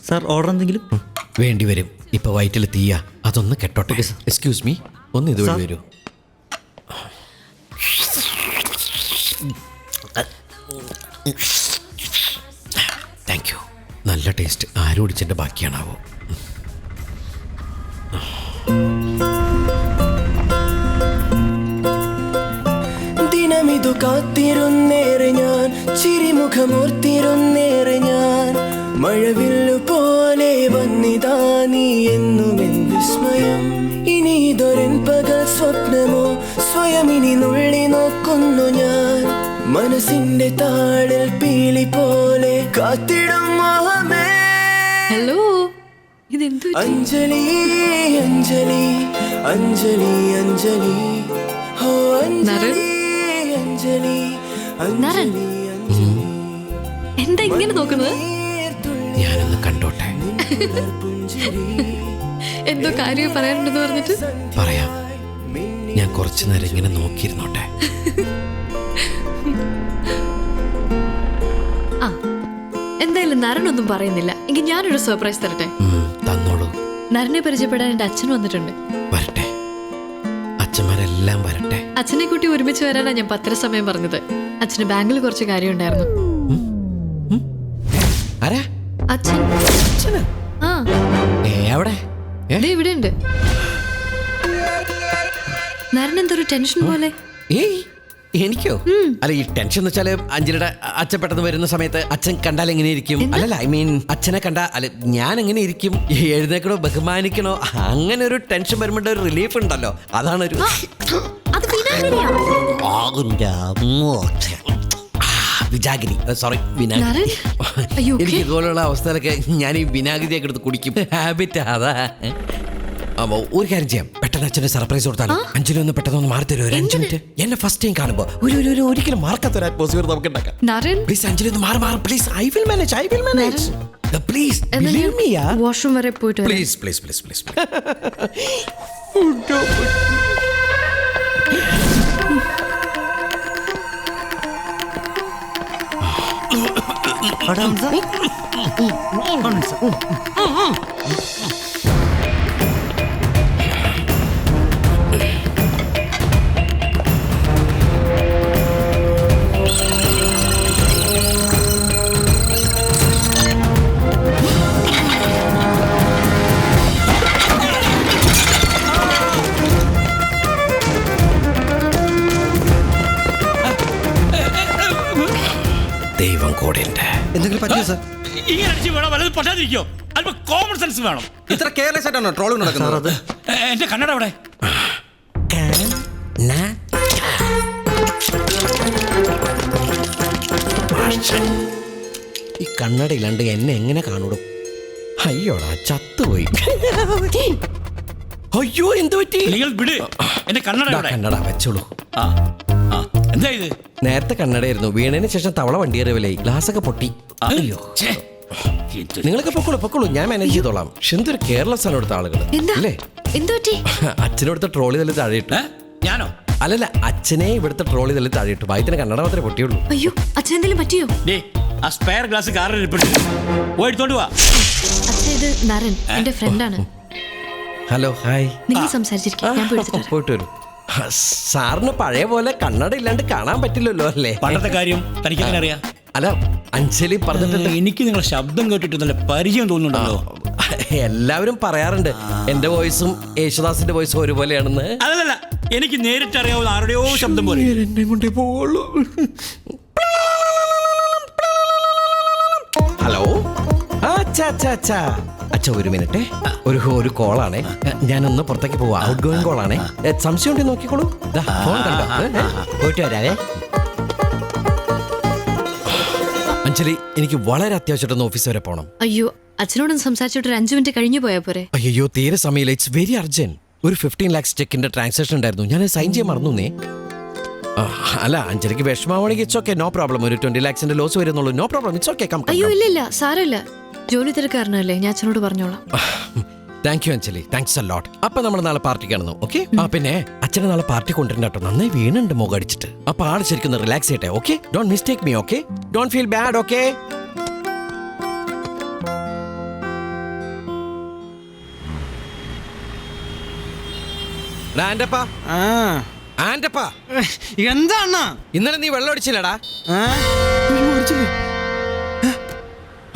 സാർ, ഓർഡർ എന്തെങ്കിലും വേണ്ടി വരും. ഇപ്പൊ വയറ്റിൽ തീയ, അതൊന്ന് കെട്ടോട്ടെ. എക്സ്ക്യൂസ് മീ, ഒന്ന് ഇതുവഴി വരൂ. Thank you. നല്ല ടേസ്റ്റ്. ആരോടിച്ചെന്റെ ബാക്കിയാണാവോ? ദിനമിതു കാത്തിരുന്നേറെ ചിരിമുഖമോർത്തിരുന്നേറെ ഞാൻ മഴവില്ലു പോലെ വന്നിതാ നീ എന്നുമെൻ വിസ്മയം. ഇനി ഇതൊരെൻ പകൽ സ്വപ്നമോ സ്വയം ഇനി നുള്ളി നോക്കുന്നു ഞാൻ. മനസ്സിന്റെ താളിൽ പീലി പോലെ കാത്തിടും മോഹമേ. ഹലോ, ഇതെന്തു അഞ്ജലി അഞ്ജലി അഞ്ജലി അഞ്ജലി ഹോ അഞ്ജലി അഞ്ജലി അഞ്ജലി. എന്താ ഇങ്ങനെ നോക്കുന്നത്? ഞാനൊന്ന് കണ്ടോട്ടെ. എന്തോ കാര്യം പറയാനുണ്ടെന്ന് പറഞ്ഞിട്ട് പറയാം. ഞാൻ കുറച്ചു നേരം ഇങ്ങനെ നോക്കിയിരുന്നോട്ടെ. ആ, എന്തായാലും നരനൊന്നും പറയുന്നില്ല. എങ്കിൽ ഞാനൊരു സർപ്രൈസ് തരട്ടെ? തന്നോളൂ. നരനെ പരിചയപ്പെടാൻ എന്റെ അച്ഛൻ വന്നിട്ടുണ്ട്. വരട്ടെ, അച്ഛന്മാരെല്ലാം വരട്ടെ. അച്ഛനെ കൂട്ടി ഒരുമിച്ച് വരാനാണ് ഞാൻ പത്രസമയം പറഞ്ഞത്. അച്ഛന് ബാങ്കിൽ കുറച്ച് കാര്യം ഉണ്ടായിരുന്നു. അച്ഛൻ ആ എവിടെ? ഇവിടെ ഉണ്ട്. നരൻ എന്തൊരു ടെൻഷൻ പോലെ. ഏയ്, എനിക്കോ? അല്ല, ഈ ടെൻഷൻ എന്ന് വെച്ചാല് അഞ്ജലിയുടെ അച്ഛൻ പെട്ടെന്ന് വരുന്ന സമയത്ത് അച്ഛൻ കണ്ടാൽ എങ്ങനെ ഇരിക്കും? അല്ലല്ല, ഐ മീൻ അച്ഛനെ കണ്ട അല്ല ഞാൻ എങ്ങനെ ഇരിക്കും? എഴുന്നേക്കണോ, ബഹുമാനിക്കണോ? അങ്ങനെ ഒരു ടെൻഷൻ വരുമ്പോൾ ഒരു റിലീഫ് ഉണ്ടല്ലോ, അതാണൊരു വിജാഗിരി. സോറി, വിനാഗിരി. എനിക്ക് ഇതുപോലുള്ള അവസ്ഥയിലൊക്കെ ഞാൻ ഈ വിനാഗിരിയൊക്കെ എടുത്ത് കുടിക്കും. ഹാബിറ്റ് അതാ. ഒരു കാര്യം ചെയ്യാം, പെട്ടെന്ന് അച്ഛന് സർപ്രൈസ് കൊടുത്താലോ? അഞ്ജലി ഒന്ന് പെട്ടെന്ന് മാറി തരുമോ? ഒരു 5 മിനിറ്റ്. എന്നെ ഫസ്റ്റ് ടൈം കാണുമ്പോ ഒരിക്കലും മാർക്കാത്തൊരു അറ്റ്മോസ്ഫിയർ നമുക്ക് ഉണ്ടാക്കാം. പ്ലീസ് അഞ്ജലി ഒന്ന് മാറി please. I will manage please. Washroom വരെ പോയിട്ട് പ്ലീസ് പ്ലീസ് പ്ലീസ് പ്ലീസ്. ദൈവം കൂടെ ഉണ്ട്. എന്തെങ്കിലും പറ്റിയോ സാർ? ഇങ്ങനെ അടിച്ച് വേണം, വല്ലതും പറ്റാതിരിക്കോ? അല്പം കോമൺ സെൻസ് വേണം. ഇത്ര കെയർലെസ് ആയിട്ടാണോ ട്രോളിംഗ് നടക്കുന്നത്? എന്റെ കണ്ണട അവിടെ. ഈ കണ്ണട ഇല്ലാണ്ട് എന്നെ എങ്ങനെ കാണൂടും? അയ്യോടാ, ചത്തുപോയി. അയ്യോ, എന്ത് പറ്റി? എന്റെ കണ്ണട വെച്ചോളൂ. എന്താ ഇത്? നേരത്തെ കണ്ണടയായിരുന്നു, വീണതിന് ശേഷം തവള വണ്ടി കയറിയല്ലേ, ഗ്ലാസ് ഒക്കെ പൊട്ടി. അയ്യോ, നിങ്ങളൊക്കെ പൊക്കോളൂ, ഞാൻ മാനേജ് ചെയ്തോളാം. പക്ഷെ എന്തൊരു കെയർലെസ് ആണ് ഇവിടുത്തെ ആളുകൾ അല്ലേ? അച്ഛനോടുത്ത ട്രോളി തല്ലി താഴെയിട്ടു. ഞാനോ? അല്ലല്ല, അച്ഛനെ ഇവിടുത്തെ ട്രോളി തല്ലി താഴെയിട്ടു. ഭാഗ്യത്തിന് കണ്ണട മാത്രമേ പൊട്ടിയുള്ളൂ. അയ്യോ, അച്ഛൻ എന്തെങ്കിലും പറ്റിയോ? ആ സ്പെയർ ഗ്ലാസ് കാറിൽ പോയിട്ടോണ്ട് വാ. അച്ഛൻ, ഇത് നരൻ, എന്റെ ഫ്രണ്ടാണ്. Hello, hi. നിങ്ങൾ സംസാരിച്ചിരിക്കും, ഞാൻ പോയിട്ട് വരും. സാറിന് പഴയ പോലെ കണ്ണട ഇല്ലാണ്ട് കാണാൻ പറ്റില്ലല്ലോ അല്ലേ? പണ്ടത്തെ കാര്യം തനിക്ക് എങ്ങനെ അറിയാം? അല്ല, അഞ്ജലി പറഞ്ഞിട്ടുണ്ട്. എനിക്ക് നിങ്ങളെ ശബ്ദം കേട്ടിട്ട് നല്ല പരിചയം തോന്നുന്നുണ്ടല്ലോ. എല്ലാവരും പറയാറുണ്ട് എന്റെ വോയിസും യേശുദാസിന്റെ വോയിസും ഒരുപോലെയാണെന്ന്. അതല്ല, എനിക്ക് നേരിട്ട് അറിയാവുന്ന ആരുടെയോ ശബ്ദം പോലെ. എന്നെ കൊണ്ടേ പോവുള്ളൂ. ഹലോ, അച്ഛ ഒരു മിനിറ്റ്, ഒരു കോളാണേ. ഞാനൊന്ന് പുറത്തേക്ക് പോവാ. ഔട്ട് ഗോയിങ് കോളാണേ. സംശയം ഉണ്ടെങ്കിൽ നോക്കിക്കോളൂ. ഫോൺ കണ്ടോ? പോയിട്ട് വരാവേ. അഞ്ജലി, എനിക്ക് വളരെ അത്യാവശ്യമായിട്ടൊന്ന് ഓഫീസ് വരെ പോകണം. അയ്യോ, അച്ഛനോടും സംസാരിച്ചിട്ട് ഒരു 5 മിനിറ്റ് കഴിഞ്ഞു പോയാ പോരെ? അയ്യോ, തീരെ സമയമില്ല. It's very urgent. ഒരു 15 lakhs ചെക്കിന്റെ ട്രാൻസാക്ഷൻ ഉണ്ടായിരുന്നു, ഞാൻ സൈൻ ചെയ്യാൻ മറന്നു. അല്ല, അഞ്ജലിക്ക് വിഷമാവണമെങ്കിൽ ഇറ്റ്സ് ഓക്കെ, നോ പ്രോബ്ലം. ഒരു 20 lakhs ലോസ് വരുന്നുള്ളൂ, നോ പ്രോബ്ലം, ഇറ്റ്സ് ഓക്കെ. അയ്യോ, ഇല്ല, സാരമില്ല. ജോലി തിരക്കാരനല്ലേ, ഞാൻ അച്ഛനോട് പറഞ്ഞോളാം. Thank you Anjali, thanks a ലോട്ട്. അപ്പൊ നമ്മൾ നാളെ പാർട്ടിക്കാണെന്നോ? ഓക്കെ. പിന്നെ അച്ഛനെ നാളെ പാർട്ടി കൊണ്ടുവരണ്ട കേട്ടോ, നന്നായി വീണുണ്ട് മുഖം അടിച്ചിട്ട്. അപ്പൊ ആള് ശരിക്കും റിലാക്സ് ചെയ്യട്ടെ. Okay, don't mistake me. Okay, don't feel bad. Okay. എന്താണ് ഇന്നലെ നീ വെള്ളം അടിച്ചില്ലടാ?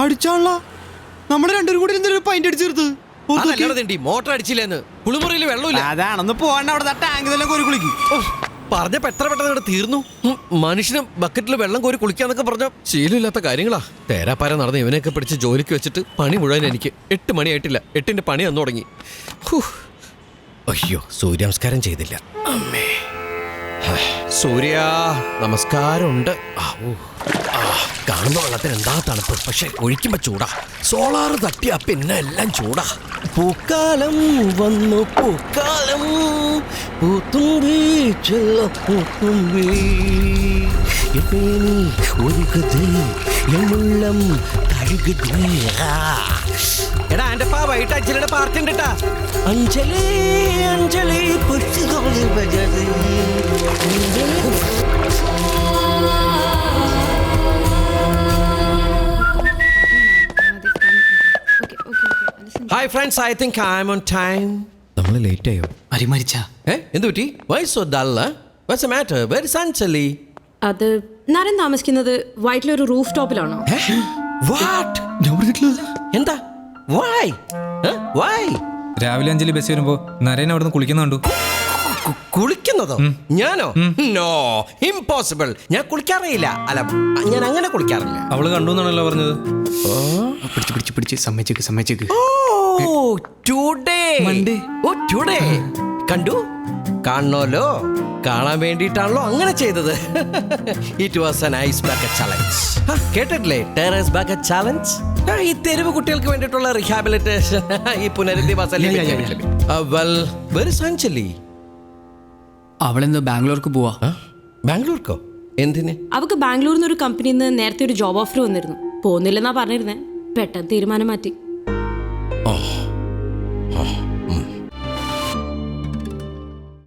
അടിച്ചാള, നമ്മുടെ രണ്ടുപേരും കൂടി എന്തൊരു പൈന്റ് അടിച്ചെടുത്ത് മോട്ടർ അടിച്ചില്ലെന്ന്. കുളിമുറിയിൽ വെള്ളമില്ല. അതാണെന്ന് പോകണ്ട, അവിടെ ടാങ്ക് തന്നെ കോരി കുളിക്കും. പറഞ്ഞപ്പോ എത്ര പെട്ടെന്ന് ഇവിടെ തീർന്നു. മനുഷ്യനും ബക്കറ്റിൽ വെള്ളം കോരി കുളിക്കാന്നൊക്കെ പറഞ്ഞ ശീലമില്ലാത്ത കാര്യങ്ങളാ. തേരാപ്പാര നടന്ന് ഇവനെയൊക്കെ പിടിച്ച് ജോലിക്ക് വെച്ചിട്ട് പണി മുഴുവൻ എനിക്ക് 8 മണിയായിട്ടില്ല. 8ന്റെ പണി അന്ന് തുടങ്ങി. അയ്യോ, സൂര്യമസ്കാരം ചെയ്തില്ല. അമ്മേ, സൂര്യ നമസ്കാരമുണ്ട്. കാണുന്ന വെള്ളത്തിന് എന്താ തണുപ്പ്, പക്ഷെ ഒഴിക്കുമ്പോ ചൂടാ. സോളാർ തട്ടിയാ പിന്നെ എല്ലാം ചൂടാ. പൂക്കാലം വന്നു, പൂക്കാലം പൂത്തുമ്പി ചെല്ലപ്പൂത്തുമ്പി ഒരുക്കഥം കഴുകുതേ. എടാ എന്റെ വൈകിട്ട് അഞ്ജലിയുടെ പാർട്ടി ഉണ്ട് കേട്ടാ. Anjali Anjali hi friends, I think I am on time. നമ്മൾ ലേറ്റ് ആയോ? അരിമരിച്ചാ എന്ത് പറ്റി? Why so dull? What's the matter? Where is Anjali? അത് നരൻ താമസിക്കുന്നത് വൈറ്റിലൊരു റൂഫ് ടോപ്പിലാണോ? വാട്ട്? എന്താ? വൈ? വൈ? രാവിലെ അഞ്ജലി ബസ് വരുമ്പോ നരേൻ അവിടുന്ന് കുളിക്കുന്നുണ്ടു. കുളിക്കുന്നതോ? ഞാനോ? No, impossible. ഞാൻ കുളിക്കാറില്ല. അല്ല, ഞാൻ അങ്ങനെ കുളിക്കാറില്ല. അവള് കണ്ടു എന്നാണല്ലോ പറഞ്ഞത്. പിടിച്ച് സമ്മതിച്ചേക്ക്. ടുഡേ കണ്ടു? കാണണല്ലോ, കാണാൻ വേണ്ടിയിട്ടാണല്ലോ അങ്ങനെ ചെയ്തത്. It was an ice bucket challenge. കേട്ടിട്ടില്ലേ? Terrace bucket challenge. ഈ തെരുവ് കുട്ടികൾക്ക് വേണ്ടിയിട്ടുള്ള റീഹാബിലിറ്റേഷൻ, ഈ പുനരധിവാസ. അവളെന്തോ ബാംഗ്ലൂർക്ക് പോവാ. ബാംഗ്ലൂർക്കോ? എന്തിന്? അവക്ക് ബാംഗ്ലൂരിൽ നിന്ന് ഒരു കമ്പനിയിൽ നിന്ന് നേരത്തെ ഒരു ജോബ് ഓഫർ വന്നിരുന്നു. പോകുന്നില്ലെന്നാ പറഞ്ഞിരുന്നേ. പെട്ടെന്ന് തീരുമാനം മാറ്റി.